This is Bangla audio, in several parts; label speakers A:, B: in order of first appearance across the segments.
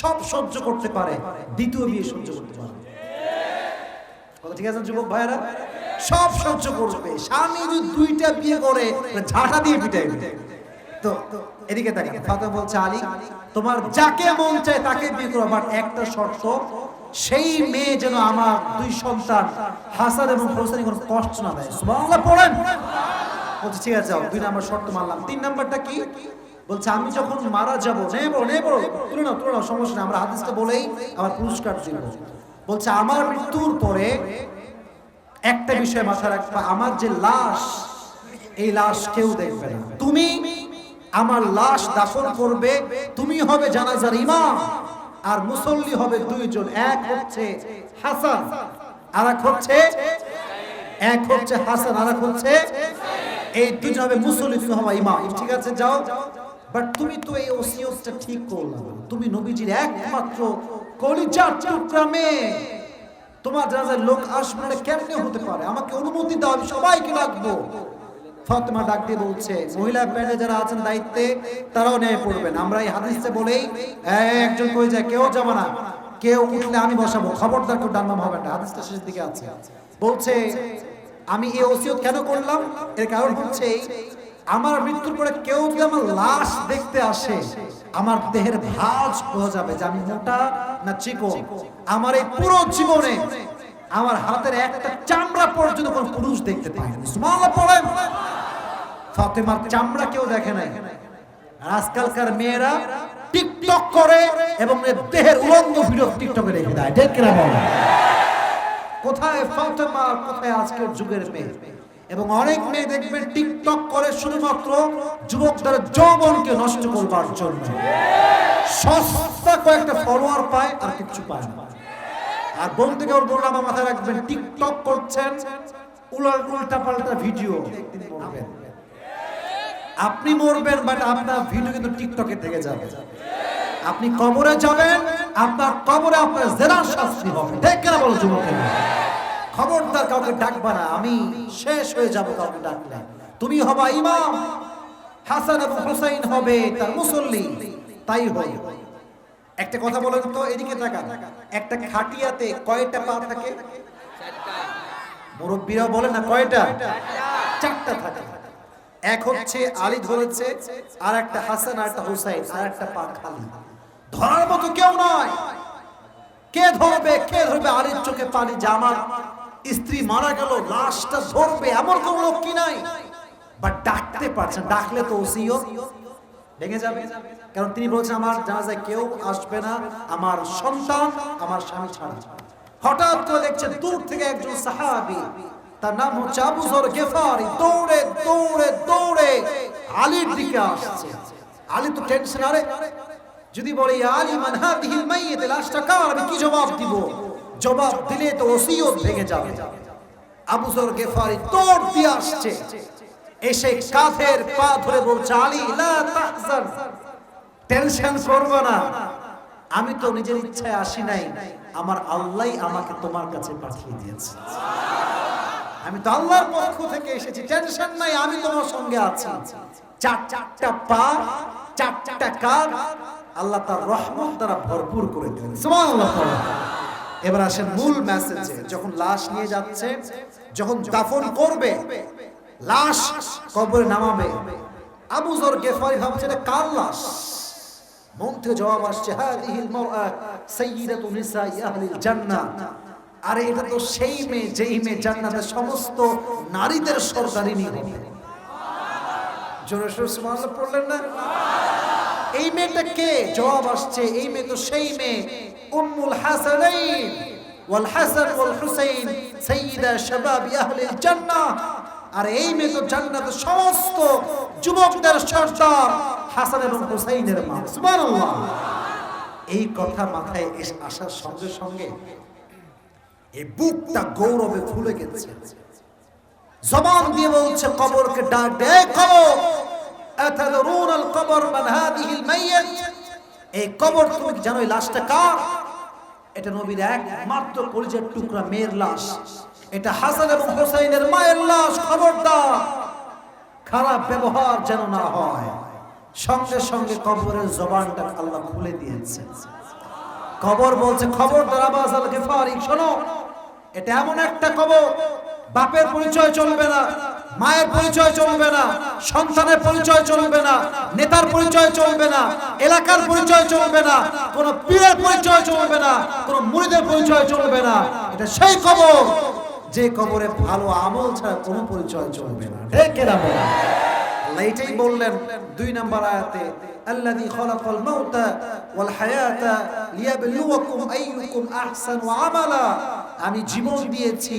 A: সব সহ্য করতে পারে, দ্বিতীয় বিয়ে সহ্য করতে পারে। কথা ঠিক আছে যুবক ভাইরা? সব সহ্য করবে। স্বামী যদি 2টা বিয়ে করে ঝাঁটা দিয়ে পিটাইবে। তো এদিকে দেখেন, ফাতেমা বলছে আলী তোমার যাকে মন চায় তাকে বিয়ে করো, বাট একটা শর্ত, সেই মেয়ে যেন আমার 2 সন্তান হাসান এবং হোসেন কোনো কষ্ট না দেয়। সুবহানাল্লাহ পড়েন। বলছে ঠিক আছে যাও, 2 নাম্বার শর্ত মানলাম। 3 নাম্বারটা কি? বলছে আমি যখন মারা যাব, নেব তুলে নাও সমস্যা নেই, আমরা হাদিসটা বলেই আমার পুরস্কার দিব। বলছে আমার মৃত্যুর পরে একটা বিষয় মাথায় রাখবা, আমার যে লাশ, এই লাশ কেউ দেখবে না। তুমি আমার লাশ দাফন করবে, তুমি হবে জানাজার ইমাম, আর মুসল্লি হবে 2 জন। এক হচ্ছে হাসান আর এক হচ্ছে হাসান আর এক হচ্ছে, এই 2 জন হবে মুসল্লি, তুমি হবে ইমাম। ঠিক আছে যাও। বাট তুমি তো এই ওসিয়তটা ঠিক করলা না, তুমি নবীজির একমাত্র কলিজার টুকরা মেয়ে, তোমার জানাজার লোক আসবে না, কেমনে হতে পারে? আমাকে অনুমতি দাও, আমি সবাইকে ডাকবো। ফাতেমা ডাক দিয়ে বলছে মহিলা প্যানেলে যারা আছেন দায়িত্বে তারাও নেমে পড়বেন। আমরা এই হাদিসে বলেই একজন কই যায় কেউ যাবে না, কেউ উঠলে আমি বসাবো, খবরদার কেউ ডান বাম হবে না। হাদিসটা শেষের দিকে আছে। বলছে আমি এই ওসিয়ত কেন করলাম, এর কারণ হচ্ছে আমার মৃত্যুর পরে কেউ যদি আমার লাশ দেখতে আসে, আমার দেহের ভাঁজ বোঝা যাবে যে আমি মোটা না চিকন। আমার এই পুরো জীবনে আমার হাতের একটা চামড়া পর্যন্ত কোন পুরুষ দেখতে পায়নি। সুবহানাল্লাহ পড়েন। ফাতেমার চামড়া কেউ দেখে নাই। আজকালকার মেয়েরা টিকটক করে এবং দেহের উলঙ্গ ভিডিও টিকটকে রেখে দেয়, ঠিক কিনা বলেন? কোথায় ফাতেমা, কোথায় আজকের যুগের মেয়ে? এবং অনেক মেয়ে দেখবেন টিকটক করে শুধুমাত্র যুবকদের যৌবনকে নষ্ট করবার জন্য। সস্তা কয়েকটা ফলোয়ার পায় আর কিছু পায় না। আর বন্ধুকে ওর বললাম মাথায় রাখবেন, টিকটক করছেন, উল্টা পাল্টা ভিডিও, একদিন মরবেন। আপনি মরবেন, বাট আপনার ভিডিও কিন্তু টিকটকে থেকে যাবে। আপনি কবরে যাবেন, আপনার কবরে আপনার জেনার শাস্তি হবে, ঠিক কিনা বলো যুবকেরা? খবরদার কাউকে ডাকবা না, আমি শেষ হয়ে যাব কাউকে ডাকলে। তুমি হবা ইমাম, হাসান এবং হুসাইন হবে তার মুসল্লি, তাই হয়। একটা কথা বলেন তো, এদিকে তাকান, একটা খাটিয়াতে কয়টা পা থাকে? 4টা। মুরব্বীরা বলে না কয়টা? 4টা থাকে। এক হচ্ছে আলী ধরেছে, আর একটা হাসান আর একটা হুসাইন, আর একটা পা খালি। ধরার মতো কেউ নয়। কে ধরবে? আলীর চোখে পানি যে আমার স্ত্রী মারা গেল, লাশটা ধরবে এমন কোন লোক কি নাই? বাট ডাকতে পারছেন, ডাকলে তো ওসিয়ত ভেঙে যাবে। কারণ তিনি বলছেন আমার জানাজায় কেউ আসবে না, আমার সন্তান আমার স্বামী ছাড়া। হঠাৎ করে দেখছে দূর থেকে একজন সাহাবী, তার নাম হচ্ছে আবু যর গিফারি, দৌড়ে দৌড়ে দৌড়ে আলীর দিকে আসছে। আলী তো টেনশন, আরে যদি বলে ইয়া আলী মান হাদিহিল মাইয়িত, লাশটা কার? আমি কি জবাব দিব? জবাব দিলে তো ওসিয়ত ভেঙে যাবে। আবু যর গিফারি দৌড় দিয়ে আসছে, এসে কাঁধের পা ধরে বলছে আলী লা তাহজান, টেনশন করবে না, আমি তো নিজের ইচ্ছায় আসি নাই, আমার আল্লাহই আমাকে তোমার কাছে পাঠিয়ে দিয়েছে। আমি তো আল্লাহর পক্ষ থেকে এসেছি, টেনশন নাই, আমি তোমার সঙ্গে আছি। 4টা পা, 4টা কাঁধ আল্লাহ তার রহমত দ্বারা ভরপুর করে দিলেন। সুবহানাল্লাহ। এবার আসেন মূল মেসেজে। যখন লাশ নিয়ে যাচ্ছে, যখন দাফন করবে, লাশ কবরে নামাবে, আবু যর গিফারি ভাবছে এটা কার লাশ? মন থেকে জবাব আসছে হাদিহিল মারআ সাইয়্যিদাতু নিসাই আহলিল জান্নাহ। আরে এটা তো সেই মেয়ে, যেই মেয়ে জান্নাতের সমস্ত নারীদের সরদারিনী হবে। জোরে জোরে সুবহানাল্লাহ পড়লেন না? এই মেয়েটা কে? জবাব আসছে এই মেয়ে তো সেই মেয়ে উম্মুল হাসানাইন ওয়াল হাসান ওয়াল হুসাইন সাইয়্যিদা শাবাবি আহলিল জান্নাহ। আর এই মেয়ে তো জান্নাতের সমস্ত যুবকদের সর্দার, হাসান এবং হুসাইনের মা। সুবহানাল্লাহ। এই কথা মাথায় আসার সঙ্গে সঙ্গে এই বুকটা গৌরবে ফুলে গেছে। জবান দিয়ে বলছে কবরকে ডাক দে, কবর আতাদরুন আল কবর মান হাদিহিল মাইয়িত, এই কবর তুমি জানো এই লাশটা কার? এটা নবীর একমাত্র কলিজার টুকরা মেয়ের লাশ, এটা হাসান এবং হুসাইনের মায়ের লাশ। খবরদার খারাপ ব্যবহার যেন না হয়। সঙ্গে সঙ্গে কবরের জবানটা আল্লাহ খুলে দিয়েছে। কবর বলছে খবরদার আবু যার গিফারি, শোনো এটা এমন একটা কবর, বাপের পরিচয় চলবে না, মায়ের পরিচয় চলবে না, সন্তানের পরিচয় চলবে না, নেতার পরিচয় চলবে না, এলাকার পরিচয় চলবে না, কোন পীরের পরিচয় চলবে না, কোন মুরিদের পরিচয় চলবে না। এটা সেই কবর যে কবরে ভালো আমল ছাড়া কোনো পরিচয় চলবে না। ঠিক না বলেন? আল্লাহ এটাই বললেন 2 নম্বর আয়াতে, আল্লাযী খালাকাল মাউতা ওয়াল হায়াতা লিয়াবলুয়াকুম আইয়ুকুম আহসানু আমালা। আমি জীবন দিয়েছি,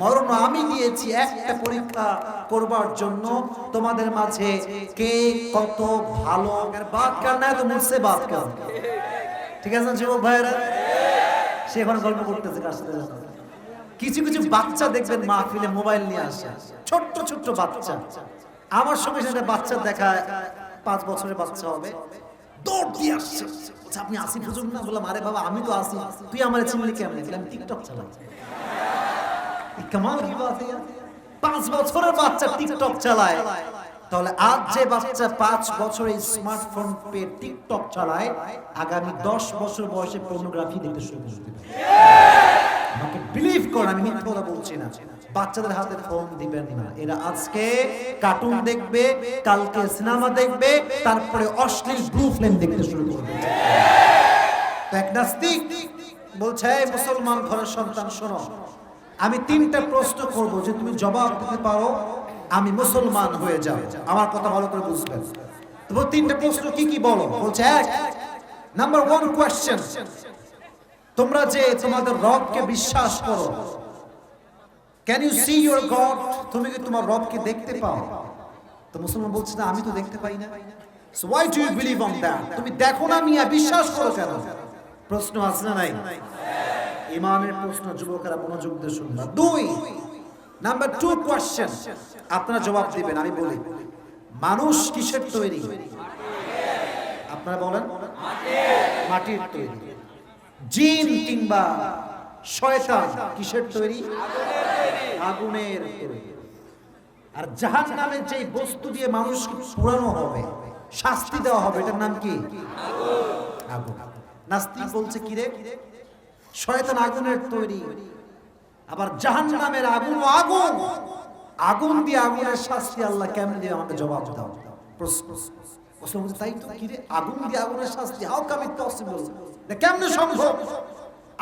A: মরণ আমি দিয়েছি একটা পরীক্ষা করবার জন্য, তোমাদের মাঝে কে কত ভালো। বাত করনা তো মুঝসে বাত কর, ঠিক আছে যুবক ভাইরা? সে এখন গল্প করতেছে কার সাথে জানো? কিছু কিছু বাচ্চা দেখবেন মাহফিলে মোবাইল নিয়ে আসে, ছোট্ট ছোট্ট বাচ্চা। আমার সঙ্গে সাথে বাচ্চা দেখা, 5 বছরের বাচ্চা হবে, দৌড় দিয়ে আসছে, বলছে আপনি আসিফ হুজুর না? বললাম আরে বাবা আমি তো আসি, তুই আমারে চিনলি কেমনে? বললাম টিকটক চালাই। কামাল কি বাত, 5 বছরের বাচ্চা টিকটক চালায়। তাহলে আজ যে বাচ্চা 5 বছরে স্মার্টফোন পেয়ে টিকটক চালায়, আগামী 10 বছর বয়সে পর্নোগ্রাফি দেখতে শুরু করবে। আমাকে বিলিভ করেন, আমি মিথ্যা কথা বলছি না। বাচ্চাদের হাতে ফোন দিবেন না। এরা আজকে কার্টুন দেখবে, কালকে সিনেমা দেখবে, তারপরে অশ্লীল ব্লু ফিল্ম দেখতে শুরু করবে। এক নাস্তিক বলছে, এই মুসলমান ঘরের সন্তান শোনো, আমি 3টা প্রশ্ন করব, যে তুমি জবাব দিতে পারো আমি মুসলমান হয়ে যাব। আমার কথা ভালো করে বুঝবেন। তো 3টা প্রশ্ন কি কি বলো? বলছে, 1 নাম্বার 1 কোয়েশ্চেন, তোমরা যে তোমাদের রবকে বিশ্বাস করো, can you see your God? তুমি কি তোমার রবকে দেখতে পাও? তো মুসলমান বলছে না, আমি তো দেখতে পাই না। So why do you believe on that? তুমি দেখো না মিয়া, বিশ্বাস করো কেন? প্রশ্ন আছে না নাই? ঈমানের প্রশ্ন। যুবকেরা মনোযোগ দিয়ে শুনবা। 2 নাম্বার 2 কোয়েশ্চেন, আপনারা জবাব দিবেন, আমি বলি। মানুষ কিসের তৈরি? আপনারা বলেন। মাটির তৈরি। জিন কিংবা শয়তান কিসের তৈরি? আগুনের তৈরি। আর জাহান্নামের যে বস্তু দিয়ে মানুষকে পোড়ানো হবে, শাস্তি দেওয়া হবে, এটার নাম কি? আগুন। নাস্তিক বলছে কি রে, শয়তান আগুনের তৈরি, আবার জাহান্নামের আগুন ও আগুন, আগুন দিয়ে আগুনের শাস্তি আল্লাহ কেমন দিয়ে? আমাকে জবাব দাও। প্রশ্ন বলছে, তাই তো কি রে, আগুন দিয়ে আগুনের শাস্তি, হাউ কাম ইট পসিবল? এটা কেমনে সম্ভব?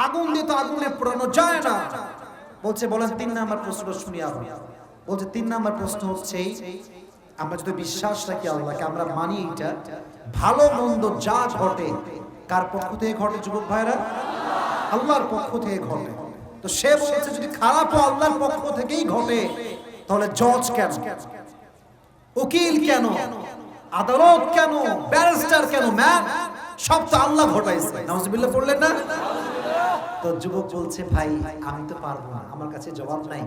A: আগুন দিয়ে তো আগুনে পোড়ানো যায় না। বলছে, বলেন 3 নাম্বার প্রশ্নটা শুনি আবার। বলছে 3 নাম্বার প্রশ্ন হচ্ছে, আমরা যদি বিশ্বাস রাখি আল্লাহকে, আমরা মানি এটা, ভালো মন্দ যা ঘটে কার পক্ষ থেকে ঘটে যুবক ভাইরা? আল্লাহর পক্ষ থেকে ঘটে। তো সে বলছে যদি খারাপও আল্লাহর পক্ষ থেকেই ঘটে, তাহলে জজ কেন, উকিল কেন, আদালত কেন, ব্যারিস্টার কেন, ম্যান সব তো আল্লাহ ঘটাইছে। নাউজুবিল্লাহ পড়লেন না? তো যুবক বলছে, ভাই আমি তো পারবো না, আমার কাছে জবাব নাই,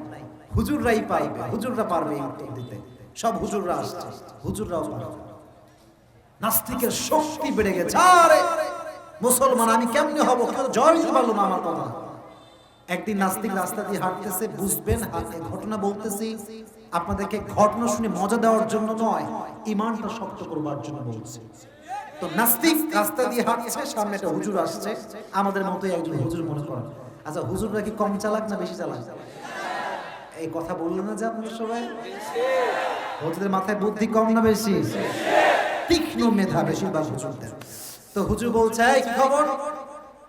A: হুজুররাই পারবে, হুজুররা পারবে উত্তর দিতে। সব হুজুররা আসছে, হুজুররাও পারবে। নাস্তিকের শক্তি বেড়ে গেছে, আরে মুসলমান আমি কেমনে হব, কেউ জয় দিতে পারলো না আমার কথা। একদিন নাস্তিক রাস্তা দিয়ে হাঁটতেছে, বুঝবেন ঘটনা বলতেছি আপনাদেরকে, ঘটনা শুনে মজা দেওয়ার জন্য নয়, ঈমানটা শক্ত করবার জন্য বলছি। তো নাস্তিক রাস্তা দিয়ে হাঁটছে, সামনে একটা হুজুর আসছে, আমাদের মতোই একজন হুজুর মনে করেন। আচ্ছা হুজুররা কি কম চালাক না বেশি চালাক? এই কথা বললেন না যে আপনারা সবাই? হুজুরদের মাথায় বুদ্ধি কম না বেশি? তীক্ষ্ণ মেধা বেশিরভাগ হুজুরদের। তো হুজুর বলছে, কি খবর,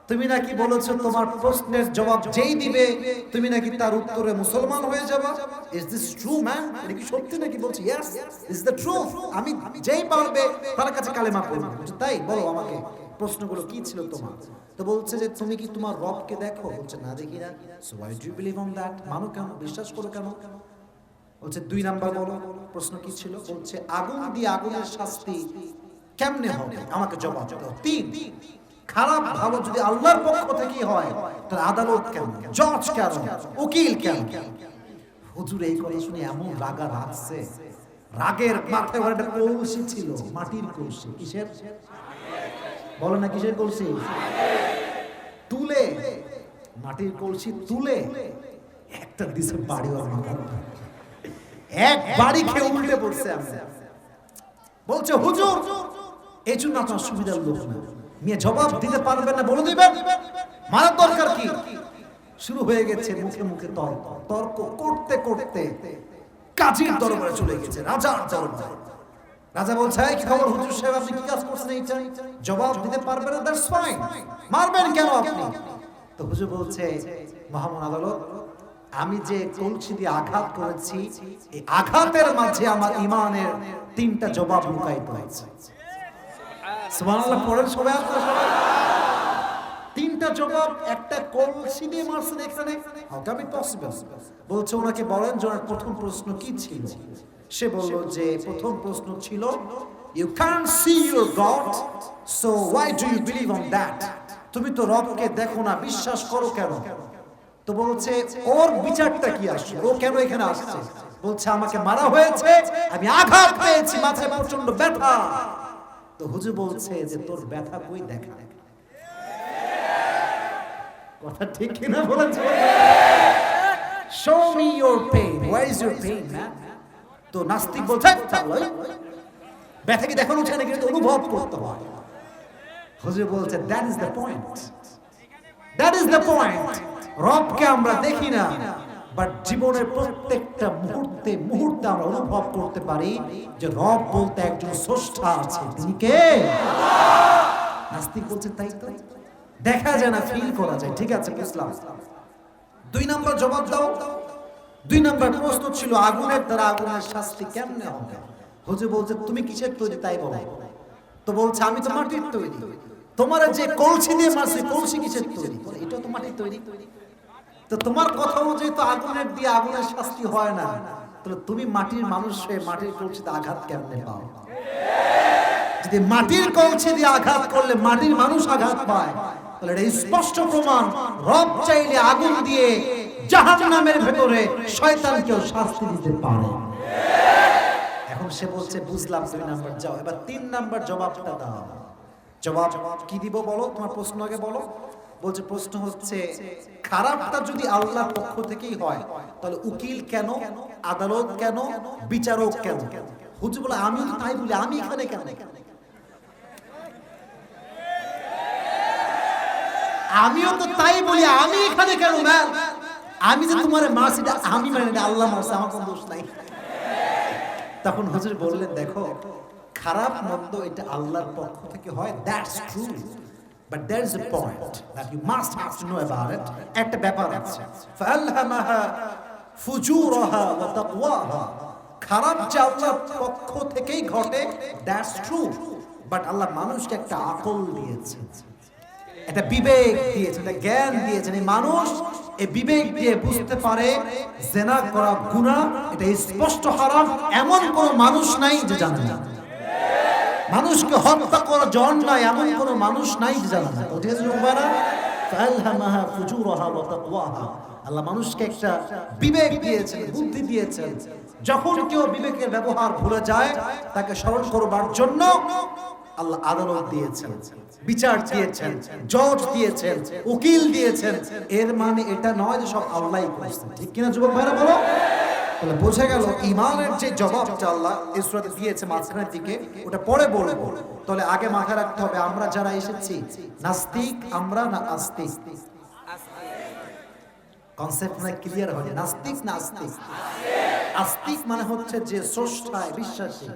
A: তুমি নাকি বলেছো তোমার প্রশ্নের জবাব যেই দিবে তুমি নাকি তার উত্তরে মুসলমান হয়ে যাবে। Is this true man? এটা কি সত্যি নাকি? বলছি ইয়েস, ইজ দ্য ট্রুথ। আমি যেই পারবে তার কাছে কালেমা পড়ব। তাই বলো আমাকে প্রশ্নগুলো কি ছিল তোমার? তো বলছে যে তুমি কি তোমার রবকে দেখো? বলছে না দেখি না। So why do you believe on that? মানো কেন, বিশ্বাস করো কেন? বলছে 2 নাম্বার বলো, প্রশ্ন কি ছিল? বলছে আগুন দিয়ে আগুনের শাস্তি কেমনে হবে, আমাকে জবাব দাও। 3 খারাপ ভালো যদি আল্লাহর পক্ষ থেকেই হয়, তাহলে আদালত কেন, জজ কেন, উকিল কেন? হুজুর এই কথা শুনে এমন রাগা রাগছে, রাগের মাথায় একটা কলসি ছিল, মাটির কলসি। কিসের? বলো না কিসের কলসি? তুলে, মাটির কলসি তুলে একটা দিছে বাড়ি, এক বাড়ি খেয়ে উল্টে পড়ছে। আমি বলছে হুজুর এই জন্য আপনার সুবিধার লোক না, নিয়ে জবাব দিতে পারবেন না, বলে দিবেন, মারার দরকার কি? শুরু হয়ে গেছে মুখে মুখে তর্ক। তর্ক করতে করতে কাজীর দরবারে চলে গেছে, রাজার দরবারে। রাজা বলছে, কি খবর হুজুর সাহেব, আপনি কি কাজ করছেন এইটা? জবাব দিতে পারবেন না, দ্যাটস ফাইন, মারবেন কেন আপনি? তো হুজুর বলছে, মহামান্য আদালত, আমি যে কলসি দিয়ে আঘাত করেছি, এই আঘাতের মাঝে আমার ঈমানের 3টা জবাব লুকায়িত আছে। সুবহানাল্লাহ পড়েন সবাই, আপনারা 3টা জবাব একটা কলসি দিয়ে মারছেন এখানে, হাউ ক্যান ইট পসিবল? বলছে, ওনাকে বলেন যে ওনার প্রথম প্রশ্ন কি ছিল। সে বলল যে প্রথম প্রশ্ন ছিল, you can't see your God, so why do you believe on that? তুমি তো রবকে দেখো না, বিশ্বাস করো কেন? তো বলছে, ওর বিচারটা কি আসছে, ও কেন এখানে আসছে? বলছে, আমাকে মারা হয়েছে, আমি আঘাত পেয়েছি, মাথায় প্রচন্ড ব্যথা। তো হুজুর বলছে যে তোর ব্যথা কই দেখা, কথা ঠিক কিনা বলেন? show me your pain, where is your pain man? তো নাস্তিক বলছে, ব্যথা কি দেখানো উঠে না, কিন্তু অনুভব করতে হয়। হুজুর বলছে, that is the point, that is the point. রবকে আমরা দেখি না, বাট জীবনের প্রত্যেকটা মুহূর্তে মুহূর্তে আমরা অনুভব করতে পারি যে রব বলতে একজন স্রষ্টা আছে, তিনি কে? নাস্তিক বলছে, তাই তো, দেখা যায় না, ফিল করা যায়। ঠিক আছে, বুঝলাম। 2 নম্বর জবাব দাও। 2 নম্বর প্রশ্ন ছিল, আগুনের দ্বারা আগুনের শাস্তি কেমনে হবে? হুজুর বলছে, তুমি কিসের তৈরি তাই বলো। তো বলছে, আমি তো মাটির তৈরি। তোমার যে কলসি দিয়ে মারছে, কলসি কিসের তৈরি? এটা তো মাটির তৈরি। তো তোমার কথা অনুযায়ী তো আগুনের দিয়ে আগুনের শাস্তি হয় না, তাহলে তুমি মাটির মানুষ হয়ে মাটির কলসিতে আঘাত কেমনে পাও? যদি মাটির কলসি দিয়ে আঘাত করলে মাটির মানুষ আঘাত পায়, তাহলে এটা স্পষ্ট প্রমাণ রব চাইলে আগুন দিয়ে জাহান্নামের ভেতরে শয়তানকেও শাস্তি দিতে পারে। এখন সে বলছে, বুঝলাম, 2 নাম্বার যাও, এবার 3 নাম্বার জবাবটা দাও। জবাব কি দিব বলো, তোমার প্রশ্ন আগে বলো। বলছে, প্রশ্ন হচ্ছে, খারাপটা যদি আল্লাহর পক্ষ থেকেই হয়, তাহলে উকিল কেন, আদালত কেন, বিচারক কেন? হুজুর বলে, আমিও তো তাই বলি, আমি এখানে কেন? আমিও তো তাই বলি, আমি এখানে কেন? ম্যাম, আমি যে তোমার মারছি, আমি মানে আল্লাহ মারছে, আমার কোনো দোষ নাই। তখন হুজুর বললেন, দেখো, খারাপ মন্দ এটা আল্লাহর পক্ষ থেকে হয়, that's true, but there is a point that you must have to know about it. একটা ব্যাপার আছে, ফাআলহামাহা ফুজুরাহা ওয়া তাকওয়াহা। খারাপ যে আল্লাহর পক্ষ থেকেই ঘটে, দ্যাটস ট্রু, বাট আল্লাহ মানুষকে একটা আকল দিয়েছেন, একটা বিবেক দিয়েছেন, একটা জ্ঞান দিয়েছেন। এই মানুষ এই বিবেক দিয়ে বুঝতে পারে জিনা করা গুনাহ, এটা স্পষ্ট হারাম, এমন কোন মানুষ নাই যে জানে না। মানুষকে হত্যা করা অন্যায়, এমন কোন মানুষ নাই যে জানে না। ঠিক আছে জুবারা, ফাআলহামাহা ফুজুরাহা ওয়া তাকওয়াহা। আল্লাহ মানুষকে একটা বিবেক দিয়েছেন, বুদ্ধি দিয়েছেন। যখন কেউ বিবেকের ব্যবহার ভুলে যায়, তাকে স্মরণ করবার জন্য আল্লাহ আদালত দিয়েছেন, বিচার দিয়েছেন, জজ দিয়েছেন, উকিল দিয়েছেন। এর মানে এটা নয় যে সব আল্লাহই করেছেন। ঠিক কিনা যুবক ভাইরা বলো? তাহলে বোঝা গেল ঈমানের যে জবাবটা আল্লাহ এই সূরাতে দিয়েছে মাঝখানের দিকে, ওটা পরে বলবো। তাহলে আগে মাথায় রাখতে হবে, আমরা যারা এসেছি নাস্তিক আমরা না আস্তিক? কনসেপ্ট না ক্লিয়ার হয়? নাস্তিক না আস্তিক? আস্তিক মানে হচ্ছে যে স্রষ্টায় বিশ্বাসী,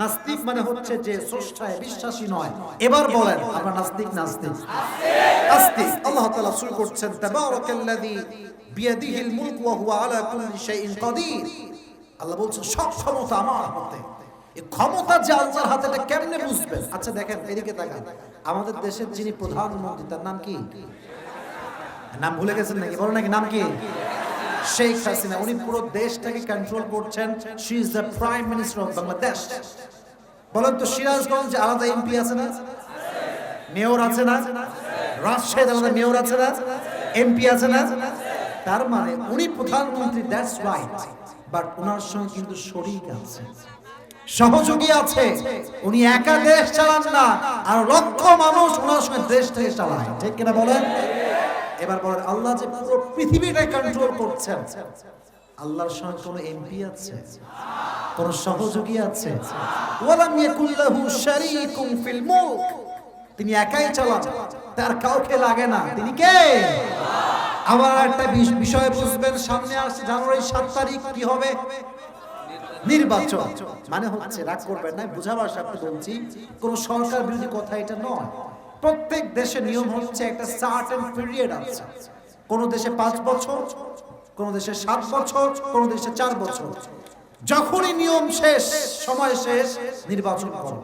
A: নাস্তিক মানে হচ্ছে যে স্রষ্টায় বিশ্বাসী নয়। এবার বলেন, আমরা নাস্তিক না আস্তিক? আস্তিক। আল্লাহ তাআলা শুরু করছেন, তাবারাকাল্লাযী বিয়াদিহিল মুলক ওয়া হুয়া আলা কুল্লি শাইইন কাদির। আল্লাহ বলছেন, সব ক্ষমতা আমার হাতে। এই ক্ষমতা যে আল্লাহর হাতে, এটা কেমনে বুঝবেন? আচ্ছা দেখেন, এদিকে তাকান। আমাদের দেশের যিনি প্রধানমন্ত্রী, তার নাম কি? নাম ভুলে গেছেন নাকি? বলো নাকি, নাম কি? শেখ হাসিনা। উনি পুরো দেশটাকে কন্ট্রোল করছেন। She is the prime minister of Bangladesh. বলেন তো, সিরাজগঞ্জ আলাদা এমপি আছে না? মেয়র আছে না? রাজশাহীতে আলাদা মেয়র আছে না? এমপি আছে না? তার মানে উনি প্রধানমন্ত্রী, দ্যাটস রাইট, বাট ওনার সঙ্গে কিন্তু শরীক আছে, সহযোগী আছে। উনি একা দেশ চালান না, আর লক্ষ মানুষ ওনার সঙ্গে দেশটাকে চালায়। ঠিক কিনা বলেন? এবার বলেন, আল্লাহ যে পুরো পৃথিবীটা কন্ট্রোল করছেন, আল্লাহর সঙ্গে কোনো এমপি আছে, কোন সহযোগী আছে? ওয়ালাম ইয়াকুল লাহু শারীকুম ফিল মুলক। তিনি একাই চালান, তার কাউকে লাগে না। তিনি কে? আবার একটা বিষয় বুঝবেন, সামনে আসছে জানুয়ারি 7 তারিখ, কি হবে? নির্বাচন। মানে হচ্ছে, রাগ করবেন না, বুঝাবার সাথে বলছি, কোন সরকার বিরোধী কথা এটা নয়। প্রত্যেক দেশে নিয়ম হচ্ছে একটা সার্টেন পিরিয়ড আছে। কোন দেশে 5 বছর, কোন দেশে 7 বছর, কোন দেশে 4 বছর। যখনই নিয়ম শেষ, সময় শেষ, নির্বাচন করো।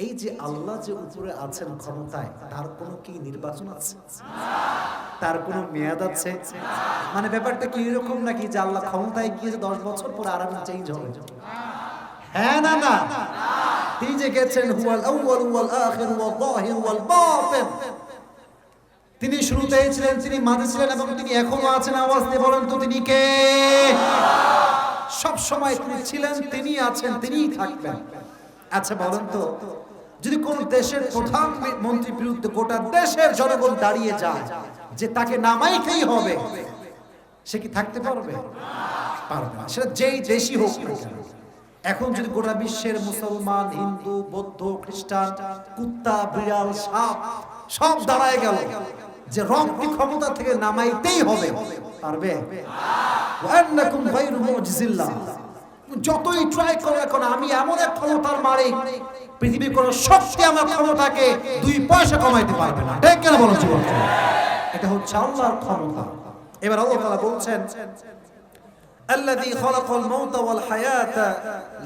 A: এই যে আল্লাহ যে উপরে আছেন ক্ষমতায়, তার কোনো কি নির্বাচন আছে? তার কোনো মেয়াদ আছে? মানে ব্যাপারটা কি এরকম নাকি যে আল্লাহ ক্ষমতায় গিয়ে 10 বছর পরে আরাম চেঞ্জ হবে? হ্যাঁ না না, তিনি যে গেছেন হুয়াল আউয়াল ওয়াল আখির ওয়াল যাহির ওয়াল বাতিন, তিনি শুরুতেই ছিলেন, তিনি মাঝে ছিলেন এবং তিনি এখনো আছেন। আওয়াজ দিয়ে বলেন তো, তিনি কে? সব সময় তিনি ছিলেন, তিনি আছেন, তিনিই থাকবেন। আচ্ছা বলেন তো, যদি কোন দেশের প্রধানমন্ত্রীর বিরুদ্ধে গোটা দেশের জনগণ দাঁড়িয়ে যায় যে তাকে নামাইতেই হবে, সে কি থাকতে পারবে? পারবে না, সেটা যেই দেশই হোক না কেন। এখন যদি গোটা বিশ্বের মুসলমান, হিন্দু, বৌদ্ধ, খ্রিস্টান, কুত্তা, বিড়াল, সাপ সব দাঁড়ায় গেল যে রবকে ক্ষমতা থেকে নামাইতেই হবে, পারবে? ওয়ান্নাকুম গায়রু মুজিজিল্লাহ, যতই ট্রাই করো এখন, আমি এমন এক ক্ষমতার মালিক, পৃথিবীর কোন শক্তি আমার ক্ষমতাকে 2 পয়সা কমাইতে পারবে না। ঠিক কেন বলো? এটা হচ্ছে আল্লাহর ক্ষমতা। এবার আল্লাহ তাআলা বলছেন, আল্লাযী খালাকাল মাউতা ওয়াল হায়াতা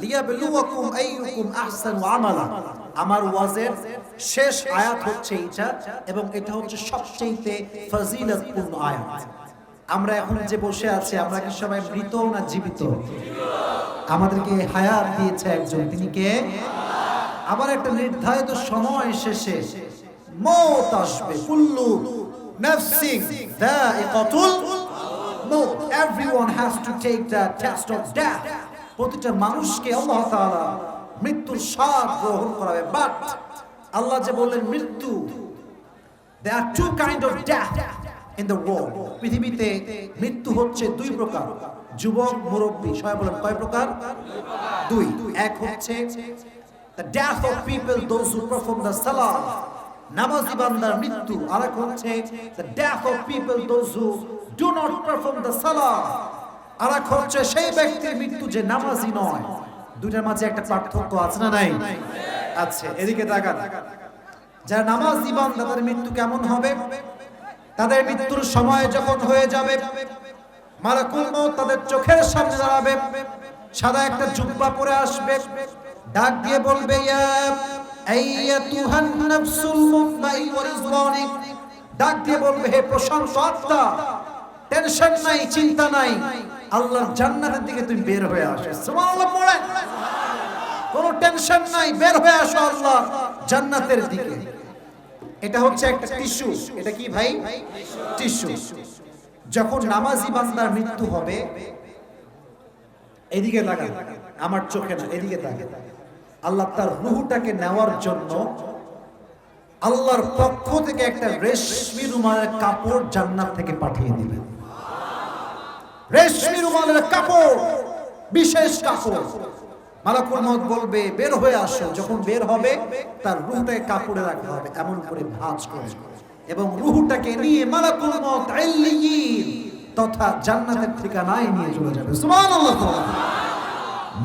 A: লিয়াবলুয়াকুম আইয়ুকুম আহসানু আমালা। আমার ওয়াজের শেষ আয়াত হচ্ছে এটা, এবং এটা হচ্ছে সবচেয়ে ফজিলতপূর্ণ আয়াত। আমরা এখন যে বসে আছি, আমরা কি সবাই মৃত না জীবিত? আমাদেরকে হায়াত দিয়েছে একজন, তিনি কে? আবার একটা নির্ধারিত সময় শেষে মওত আসবে। কুল্লু নাফসিন যায়িকাতুল মওত, everyone has to take the test of death. প্রতিটা মানুষকে আল্লাহ তাআলা মৃত্যুর স্বাদ গ্রহণ করাবে। বাট আল্লাহ যে বললেন মৃত্যু, there are 2 kind of death in the world. পৃথিবীতে মৃত্যু হচ্ছে 2 প্রকার, যুবক, মুরব্বী। সবাই বলেন কয় প্রকার? 2। এক হচ্ছে the death of people, those who perform the salah, নামাজি বান্দার মৃত্যু। আর এক হচ্ছে the death of people, those who do not perform the salah। আর এক হচ্ছে সেই ব্যক্তির মৃত্যু যে নামাজি নয়। দুইটার মাঝে একটা পার্থক্য আছে না নাই? আছে। এদিকে তাকান, যারা নামাজি বান্দা, তাদের মৃত্যু কেমন হবে? তাদের মৃত্যুর সময় যখন হয়ে যাবে, মালাকুল মউত তাদের চোখের সামনে দাঁড়াবে, সাদা একটা জুব্বা পরে আসবে, ডাক দিয়ে বলবে, ইয়া আইয়াতুহান নাফসুল মুতমাইন্নাহ, ডাক দিয়ে বলবে, হে প্রশান্ত আত্মা, টেনশন নাই, চিন্তা নাই, আল্লাহর জান্নাতের দিকে তুমি বের হয়ে আসো। সুবহানাল্লাহ পড়েন। কোনো টেনশন নাই, বের হয়ে আসো আল্লাহর জান্নাতের দিকে। এটা হচ্ছে একটা টিস্যু। এটা কি ভাই? টিস্যু। যখন নামাজি বান্দার মৃত্যু হবে, এদিকে তাকান, আমার চোখে না, এদিকে তাকান, আল্লাহ তার রূহটাকে নেওয়ার জন্য আল্লাহর পক্ষ থেকে একটা রেশমি রুমালের কাপড় জান্নাত থেকে পাঠিয়ে দিবেন। রেশমি রুমালের কাপড়, বিশেষ কাপড়। মালাকুল মউত বলবে, বের হয়ে আসো। যখন বের হবে, তার রূহটাকে কাপড়ে রাখা হবে এমন করে ভাঁজ করে, এবং রূহটাকে নিয়ে মালাকুল মউত ইল্লিয়িন তথা জান্নাতের ঠিকানায় নিয়ে চলে যাবে। সুবহানাল্লাহ।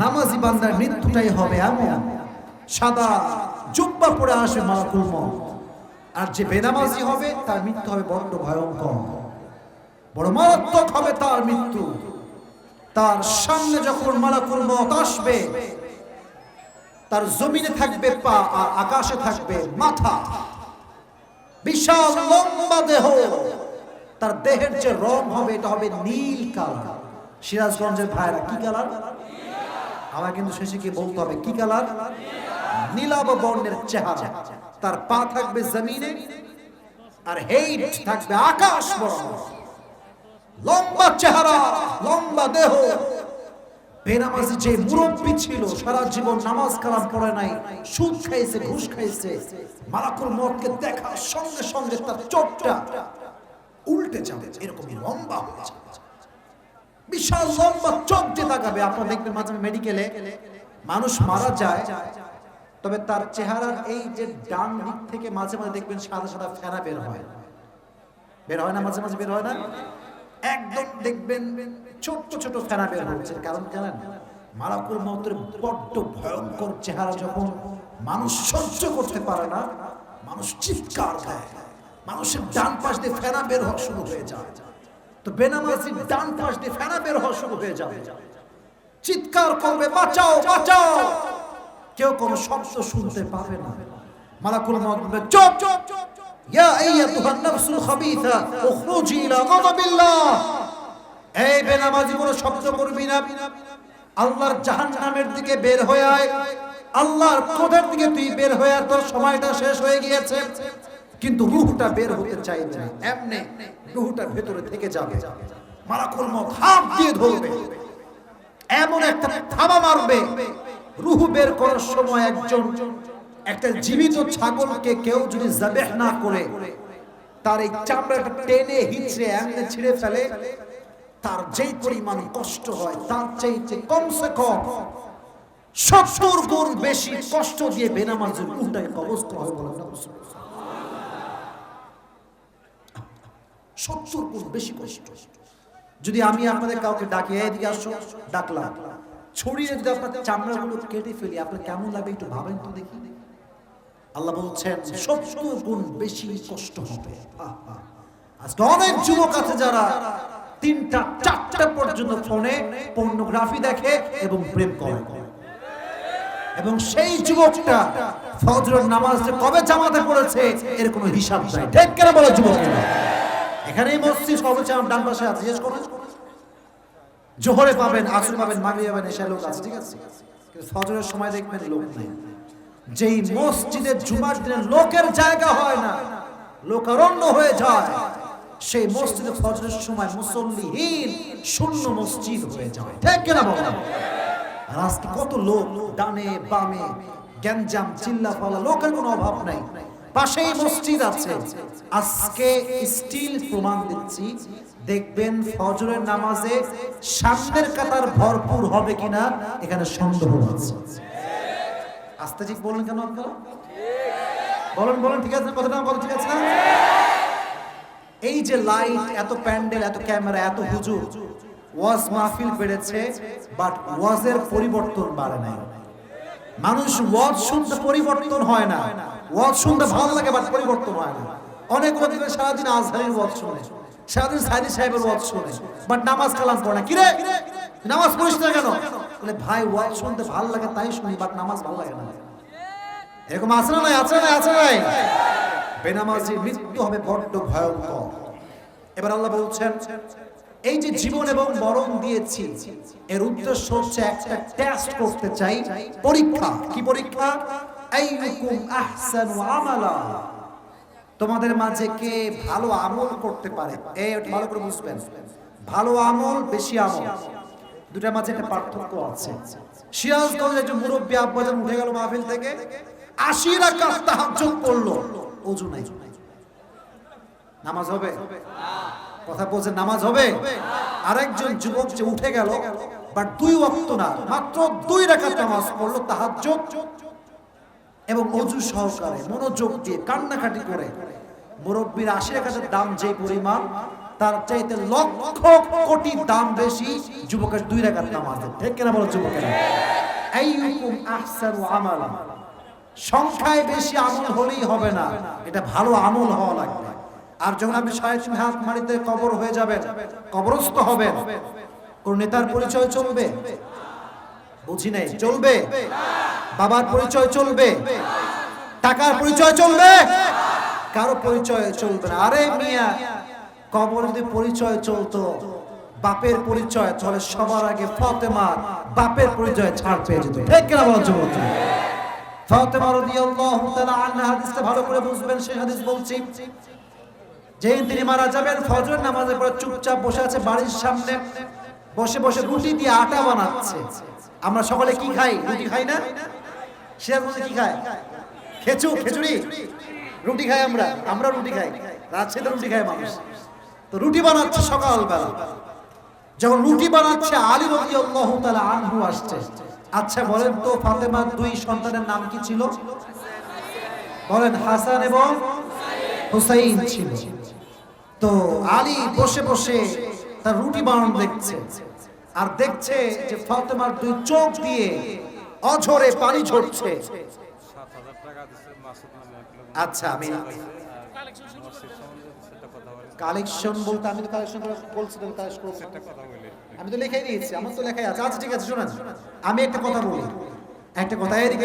A: নামাজি বান্দার মৃত্যুটাই হবে এমন, সাদা জুব্বা পরে আসে মালাকুল মউত। আর যে বেনামাজি হবে, তার মৃত্যু হবে বড্ড ভয়ঙ্কর, বড় মারাত্মক হবে তার মৃত্যু। তার সামনে যখন মালাকুল মউত আসবে, তার জমিনে থাকবে পা আর আকাশে থাকবে মাথা, বিশাল লম্বা দেহ। তার দেহের যে রং হবে, এটা হবে নীল কালার। সিরাজগঞ্জের ভাইরা, কি কালার? আমার কিন্তু শেষে কি বলতে হবে, কি কালার? নীলাভ বর্ণের চেহারা। তার পা থাকবে জমিনে, আর হেড থাকবে আকাশ বরাবর। লম্বা চেহারা, লম্বা দেহ। বেনামাজি যে মুরব্বী ছিল, সারা জীবন নামাজ কালাম পড়ে নাই, সুদ খাইছে, ঘুষ খাইছে, মালাকুল মউতকে দেখার সঙ্গে সঙ্গে তার চোখটা উল্টে যাবে, এরকম লম্বা হয়ে যাবে, বিশাল লম্বা চোখ যে তাকাবে। আপনারা দেখবেন মাঝে মেডিকেলে মানুষ মারা যায়, তবে তার চেহারার এই যে ডান দিক থেকে মাঝে মাঝে দেখবেন সাদা সাদা ফেনা বের হয় না, মাঝে মাঝে বের হয় না, একদম দেখবেন ছোট ছোট ফেনা বের হচ্ছে। কারণ জানেন, মালাকুল মউতের বড্ড ভয়ঙ্কর চেহারা যখন মানুষ সহ্য করতে পারে না, মানুষ চিৎকার দেয়, মানুষের ডান পাশ দিয়ে ফেনা বের হওয়া শুরু হয়ে যায়। তো বেনামাজির ডান পাশ দিয়ে ফেনা বের হওয়া শুরু হয়ে যাবে, চিৎকার করবে, বাঁচাও বাঁচাও, কেউ কোনো শব্দ শুনতে পাবে না। মালাকুল মউত বলবে, চুপ, ইয়া আইয়াতুহান নাফসুল খাবিসা উখরুজি ইলা গাযাবিল্লাহ, এই বেনামাজি কোনো শব্দ করবি না, আল্লাহর জাহান্নামের দিকে বের হয়ে আয়, আল্লাহর ক্রোধের দিকে তুই বের হয়ে আয়, তোর সময়টা শেষ হয়ে গিয়েছে। কিন্তু রূহটা বের হতে চাইবে না, এমনি রূহটা ভেতরে থেকে যাবে। মালাকুল মউত হাত দিয়ে ধরবে, এমন একটা থাবা মারবে, রূহ বের করার সময় একটা জীবিত ছাগলকে কেউ যদি যাবেহ না করে তার এই চামড়াটা টেনে হিচড়ে এমনি ছিঁড়ে ফেলে, তার যেই পরিমাণ কষ্ট হয় তার চাইতে কমসে কম 70 গুণ বেশি কষ্ট দিয়ে বেনামাজির রূহটাকে কবজ করা হয়। বলেন না, 70 গুণ বেশি কষ্ট। যদি আমি আপনাদের কাউকে ডাকি, এদিকে আসো, ডাকলাম, ছড়িয়ে যদি আপনাদের চামড়াগুলো কেটে ফেলি, আপনার কেমন লাগবে একটু ভাবেন তো দেখি। আল্লাহ বলছেন 70 গুণ বেশি কষ্ট হবে। আজকে অনেক যুবক আছে যারা 3টা 4টা পর্যন্ত ফোনে পর্নোগ্রাফি দেখে এবং প্রেম করে, এবং সেই যুবকটা ফজরের নামাজ যে কবে জামাতে পড়েছে এর কোনো হিসাব নাই। ঠিক কেন বলে যুবকেরা? এখানেই মসজিদ সর্বোচ্চ ডান পাশে আছে, জিজ্ঞেস করুন, জোহরে পাবেন, আসরে পাবেন, মাগরিবে পাবেন, এশায় লোক আছে, ঠিক আছে, কিন্তু ফজরের সময় দেখবেন লোক নেই। যেই মসজিদে জুমার দিনে লোকের জায়গা হয় না, লোকারণ্য হয়ে যায়, সেই মসজিদে ফজরের সময় মুসল্লিহীন শূন্য মসজিদ হয়ে যায়। ঠিক কিনা বলেন? আর আজকে কত লোক ডানে বামে গ্যাঞ্জাম চিল্লাফালা, লোকের কোনো অভাব নাই, পাশেই মসজিদ আছে। আজকে স্টিল প্রমাণ দিচ্ছি, দেখবেন ফজরের নামাজে সামনের কাতার ভরপুর হবে কিনা এখানে সন্দেহ আছে। আস্তে ঠিক বলেন কেন আপনারা? বলেন বলেন, ঠিক আছে না? কথাটা বলেন, ঠিক আছে না? এই যে লাইট, এত প্যান্ডেল, এত ক্যামেরা, এত হুজুর, ওয়াজ মাহফিল বেড়েছে, বাট ওয়াজের পরিবর্তন বাড়ে নাই। মানুষ ওয়াজ শুনতে পরিবর্তন হয় না, ওয়াজ শুনতে ভালো লাগে বাট পরিবর্তন হয় না। অনেক লোক সারাদিন আজহারের ওয়াজ শুনে, সারাদিন সাইদি সাহেবের ওয়াজ শুনে, বাট নামাজ কালাম পড়ে না। কিরে নামাজ পড়িস না কেন? বলে ভাই ওয়াজ শুনতে ভালো লাগে তাই শুনি, বাট নামাজ ভালো লাগে না। এরকম আছে না? নাই আছে না? আছে নাই? বেনামাজির মৃত্যু হবে বড্ড ভয়ঙ্কর। এবার আল্লাহ বলছেন, এই যে জীবন এবং মরণ দিয়েছি, এর উদ্দেশ্য হচ্ছে একটা টেস্ট করতে চাই, পরীক্ষা। কি পরীক্ষা? আইয়ুকুম আহসানু আমালা, তোমাদের মাঝে কে ভালো আমল করতে পারে। এই ভালো করে বুঝবেন, ভালো আমল, বেশি আমল, দুটার মাঝে একটা পার্থক্য আছে। সিরাজগঞ্জে যে মুরব্বী আব্বাজান উঠে গেল মাহফিল থেকে, 80 রাকাত তাহাজ্জুদ পড়লো, ওযু নাই, নামাজ হবে? কথা বলছে, নামাজ হবে? আরেকজন যুবক যে উঠে গেল, বাট 2 ওয়াক্ত না, মাত্র 2 রাকাত নামাজ পড়লো তাহাজ্জুদ, এবং ওযু সহকারে মনোযোগ দিয়ে কান্নাকাটি করে। মুরব্বির 80 রাকাতের দাম যে পরিমাণ, তার চাইতে লক্ষ কোটি দাম বেশি যুবকের 2 রাকাত নামাজের। ঠিক কিনা বলো যুবকেরা? আইয়ুকুম আহসানু আমালা, সংখ্যায় বেশি আমল হলেই হবে না, এটা ভালো আমল হওয়া লাগবে। আর যখন আপনি 3.5 হাত মাটিতে কবর হয়ে যাবেন, কবরস্থ হবেন, কোন নেতার পরিচয় চলবে? বুঝি নাই, চলবে? বাবার পরিচয় চলবে? টাকার পরিচয় চলবে? কারো পরিচয় চলবে না। আরে মিয়া, কবর যদি পরিচয় চলতো, বাপের পরিচয়, তাহলে সবার আগে ফাতেমা বাপের পরিচয় ছাড় পেয়ে যেত। ঠিক কিনা বলো যুবক? ফাতেমা রাদিয়াল্লাহু তাআলা আনহা, হাদিসটা ভালো করে বুঝবেন, সেই হাদিস বলছি, যেদিন তিনি মারা যাবেন, ফজর নামাজের পরে চুপচাপ বসে আছে বাড়ির সামনে, বসে বসে রুটি দিয়ে আটা বানাচ্ছে। আমরা সকলে কি খাই? রুটি খাই না? সিরাজগঞ্জে কি খায়? খিচুড়ি, রুটি খাই আমরা রুটি খাই, রাজশাহীতে রুটি খায় মানুষ। তো রুটি বানাচ্ছে সকালবেলা, যখন রুটি বানাচ্ছে, আলী রাদিয়াল্লাহু তাআলা আনহু আসছে, আচ্ছা বলেন তো ফাতেমার দুই সন্তানের নাম কি ছিল? বলেন, হাসান এবং হুসাইন ছিল। তো আলী বসে বসে তার রুটি বানানো দেখছে, আর দেখছে যে ফাতেমার দুই চোখ দিয়ে অঝরে পানি ঝরছে। আচ্ছা, আমি কালেকশন বলতে আমি তো কালেকশন করে বলছি, আমি তো লেখাই দিয়েছি, আমার তো লেখাই আছে। আচ্ছা ঠিক আছে, শোনেন আমি একটা কথা বলি, একটা কথা এদিকে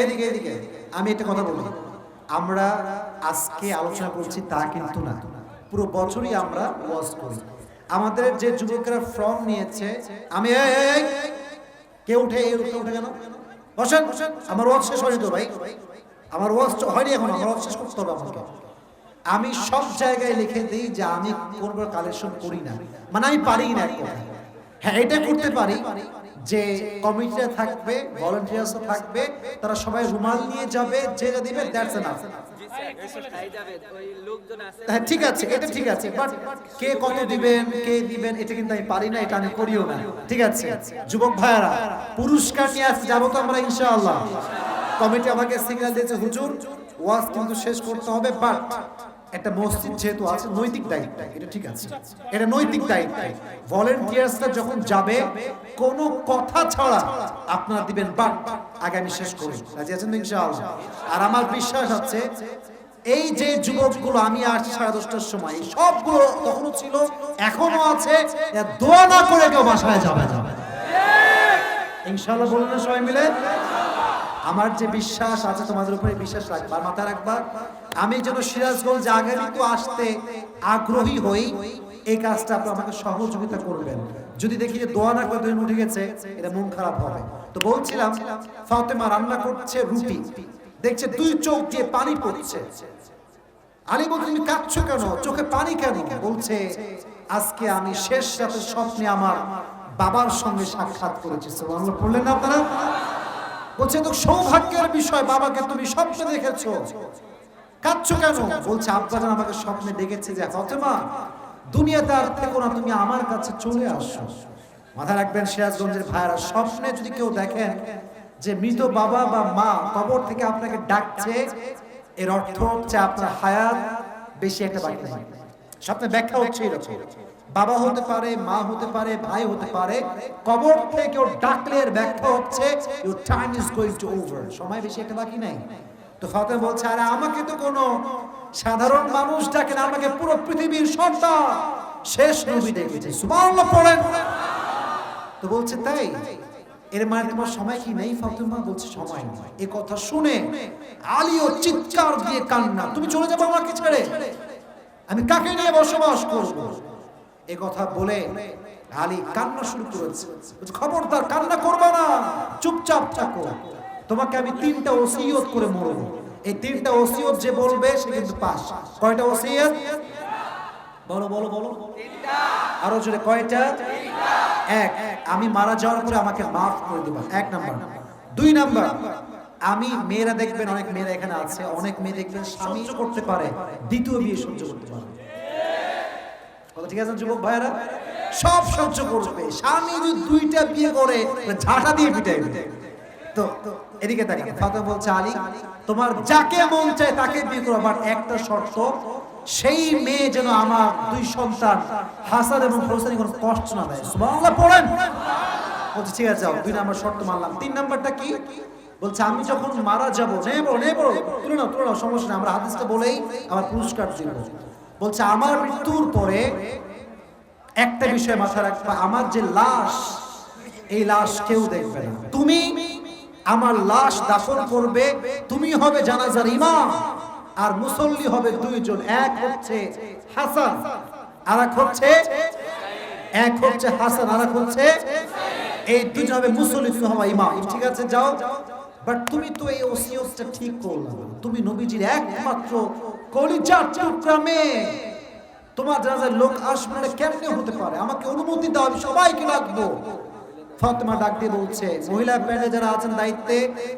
A: আমি একটা কথা বলি। আমরা আজকে আলোচনা করছি তা কিন্তু না, পুরো বছরই আমরা ওয়াজ করি। আমাদের যে যুবকরা ফর্ম নিয়েছে, আমি কেউ উঠে কেন? বসেন, আমার ওয়াজ শেষ হয়নি তো ভাই, আমার ওয়াজ হয়নি এখন, আমার ওয়াজ শেষ করতে হবে আমাকে। আমি সব জায়গায় লিখে দিই যে আমি কোন কালেকশন করি না, মানে আমি পারি না। হ্যাঁ, এটা করতে পারি যে কমিটিরা থাকবে, ভলান্টিয়ার্স থাকবে, তারা সবাই রুমাল নিয়ে যাবে, যে যা দিবে দ্যাটস এনাফ। হ্যাঁ ঠিক আছে, এটা ঠিক আছে, বাট কে কত দিবেন, কে দিবেন, এটা কিন্তু আমি পারি না, এটা আমি করিও না। ঠিক আছে যুবক ভাইয়ারা, পুরস্কার নিয়ে আসতে যাবো তো আমরা ইনশাআল্লাহ। কমিটি আমাকে সিগন্যাল দিয়েছে, হুজুর ওয়াজ কিন্তু শেষ করতে হবে, বাট একটা মসজিদ যেহেতু আছে, নৈতিক দায়িত্ব, এটা ঠিক আছে, এটা নৈতিক দায়িত্ব। ভলান্টিয়ার্সরা যখন যাবে কোনো কথা ছাড়া আপনারা দিবেন, বাট আগে আমি শেষ করি। রাজি আছেন ইনশাআল্লাহ? আর আমার বিশ্বাস আছে এই যে যুবকগুলো আমি আসছি 10:30টার সময়, সবগুলো তখনও ছিল, এখনো আছে, দোয়া না করে কেউ বাসায় যাবে না ইনশাআল্লাহ। বলুন না সবাই মিলে। আমার যে বিশ্বাস আছে তোমাদের উপরে বিশ্বাস রাখবা, মাথা রাখবা। আমি যেন সিরাজগঞ্জ আগামী তো আসতে আগ্রহী হই, এই কাজটা আপনি আমাকে সহযোগিতা করবেন। যদি দেখি যে দোয়া না করে তুমি উঠে গেছে, এটা মন খারাপ হবে। তো বলছিলাম, ফাতেমা রান্না করছে রুটি, দেখছে দুই চোখ দিয়ে পানি পড়ছে। আলী বলছে, তুমি কাঁদছো কেন, চোখে পানি কেন? বলছে, আজকে আমি শেষ রাতে স্বপ্নে আমার বাবার সঙ্গে সাক্ষাৎ করেছি। সুবহানাল্লাহ পড়লেন না আপনারা? বলছে, তো সৌভাগ্যের বিষয়, বাবাকে তুমি স্বপ্নে দেখেছো, কাঁদছো কেন? বলছে, আব্বাজান আমাকে স্বপ্নে ডেকেছে যে ফাতেমা দুনিয়াতে আর থেকো না, তুমি আমার কাছে চলে আসো। মাথা রাখবেন সিরাজগঞ্জের ভাইরা, স্বপ্নে যদি কেউ দেখেন যে মৃত বাবা বা মা কবর থেকে আপনাকে ডাকছে, এর অর্থ হচ্ছে আপনার হায়াত বেশি একটা বাকি নেই। স্বপ্নে ব্যাখ্যা হচ্ছে এরকম, বাবা হতে পারে, মা হতে পারে, ভাই হতে পারে, কবর থেকে কেউ ডাকলে এর ব্যাখ্যা হচ্ছে your time is going to over, সময় বেশি একটা বাকি নাই। তো ফাতেমা বলছে, আরে আমাকে তো কোনো সাধারণ মানুষ ডাকে না, আমাকে পুরো পৃথিবীর সর্দার শেষ নবী ডেকেছে। সুবহানাল্লাহ পড়েন। তো বলছে, তাই এর মানে তোমার সময় কি নেই ফাতেমা? বলছে, সময় নেই। এই কথা শুনে আলীও চিৎকার দিয়ে কান্না, তুমি চলে যাবে আমাকে ছেড়ে, আমি কাকে নিয়ে বসবাস করব? এই কথা বলে আলী কান্না শুরু করেছে। খবরদার কান্না করবে না, চুপচাপ থাকো, তোমাকে আমি 3টা ওসিয়ত করে মরবো। এই 3টা ওসিয়ত যে বলবে সে কিন্তু পাস। কয়টা ওসিয়ত? বলো বলো বলো, আরো জোরে, কয়টা? 1, আমি মারা যাওয়ার পরে আমাকে মাফ করে দিবা, 1 নাম্বার। 2 নাম্বার, আমি, মেয়েরা দেখবেন, অনেক মেয়েরা এখানে আছে, অনেক মেয়ে দেখবেন স্বামী করতে পারে, দ্বিতীয় বিয়ে সহ্য করতে পারে। কথা ঠিক আছে যুবক ভাইরা? সব সহ্য করবে। স্বামী যদি 2টা বিয়ে করে ঝাঁটা দিয়ে পিটাইবে। তো এদিকে তাকান, ফাতেমা বলছে, আলী তোমার যাকে মন চায় তাকে বিয়ে করো, বাট একটা শর্ত, সেই মেয়ে যেন আমার 2 সন্তান হাসান এবং হোসেন কোনো কষ্ট না দেয়। সুবহানাল্লাহ পড়েন। বলছে, ঠিক আছে, 2 নাম্বার শর্ত মানলাম। 3 নাম্বারটা কি? বলছে, আমি যখন মারা যাবো, নেবো তুলে নাও, সমস্যা নেই, আমরা হাদিসটা বলেই আমার পুরস্কার দিব। বলছে, আমার মৃত্যুর পরে একটা বিষয় মাথায় রাখবা, আমার যে লাশ, এই লাশ কেউ দেখবে না, তুমি আমার লাশ দাফন করবে, তুমি হবে জানাজার ইমাম, আর মুসল্লি হবে 2 জন, এক হচ্ছে হাসান আর এক হচ্ছে হাসান আর এক হচ্ছে, এই 2 জন হবে মুসল্লি, তুমি হবে ইমাম। ঠিক আছে, যাও। বাট তুমি তো এই ওসিয়তটা ঠিক করলা, তুমি নবীজির একমাত্র কলিজার টুকরা মেয়ে, তোমার জানাজার লোক আসবে না, কেমনে হতে পারে? আমাকে অনুমতি দাও, আমি সবাইকে ডাকবো। ফাতেমা ডাক দিয়ে বলছে, মহিলা প্যানেলে যারা আছেন দায়িত্বে,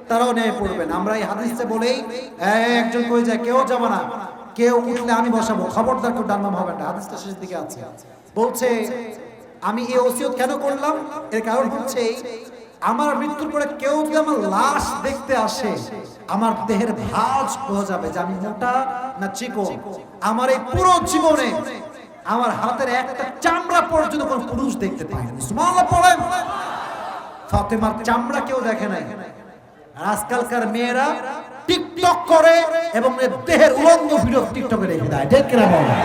A: তারাও নেমে পড়বেন। আমরা এই হাদিসে বলেই একজন কই যায়, কেউ যাবে না, কেউ উঠলে আমি বসাবো, খবরদার কেউ ডানবাম হবে না। হাদিসটা শেষের দিকে আছে। বলছে, আমি এই ওসিয়ত কেন করলাম? এর কারণ হচ্ছে আমার মৃত্যুর পরে কেউ যদি আমার লাশ দেখতে আসে, আমার দেহের ভাঁজ বোঝা যাবে যে আমি মোটা না চিকন। আমার এই পুরো জীবনে আমার হাতের একটা চামড়া পর্যন্ত কোন পুরুষ দেখতে পায়নি। সুবহানাল্লাহ পড়েন। ফাতেমার চামড়া কেউ দেখে নাই। আর আজকালকার মেয়েরা টিকটক করে এবং দেহের উলঙ্গ ভিডিও টিকটকে রেখে দেয়, ঠিক কিনা বলেন?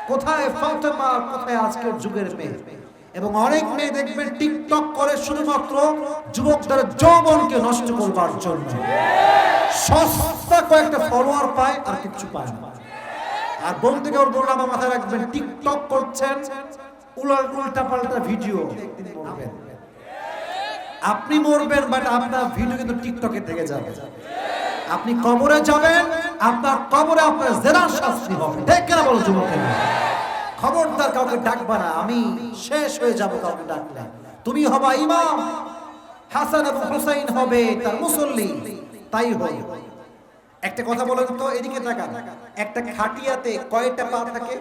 A: কোথায় ফাতেমা, কোথায় আজকের যুগের মেয়ে? এবং অনেক মেয়ে দেখবেন টিকটক করে শুধুমাত্র যুবকদের যৌবনকে নষ্ট করবার জন্য। সস্তা কয়েকটা ফলোয়ার পায় আর কিছু পায় না। আর বন্ধুকে ওর বললাম, মাথায় রাখবেন, টিকটক করছেন, উল্টা পাল্টা ভিডিও, একদিন মরবেন। আপনি মরবেন, বাট আপনার ভিডিও কিন্তু টিকটকে থেকে যাবে। আপনি কবরে যাবেন, আপনার কবরে আপনার জেনার শাস্তি হবে, ঠিক কিনা বলো যুবকেরা? খবরদার কাউকে ডাকবা না, আমি শেষ হয়ে যাব কাউকে ডাকলে। তুমি হবা ইমাম, হাসান এবং হুসাইন হবে তার মুসল্লি, তাই হয়। একটা কথা বলেন তো, এদিকে তাকান, একটা খাটিয়াতে কয়টা পা থাকে?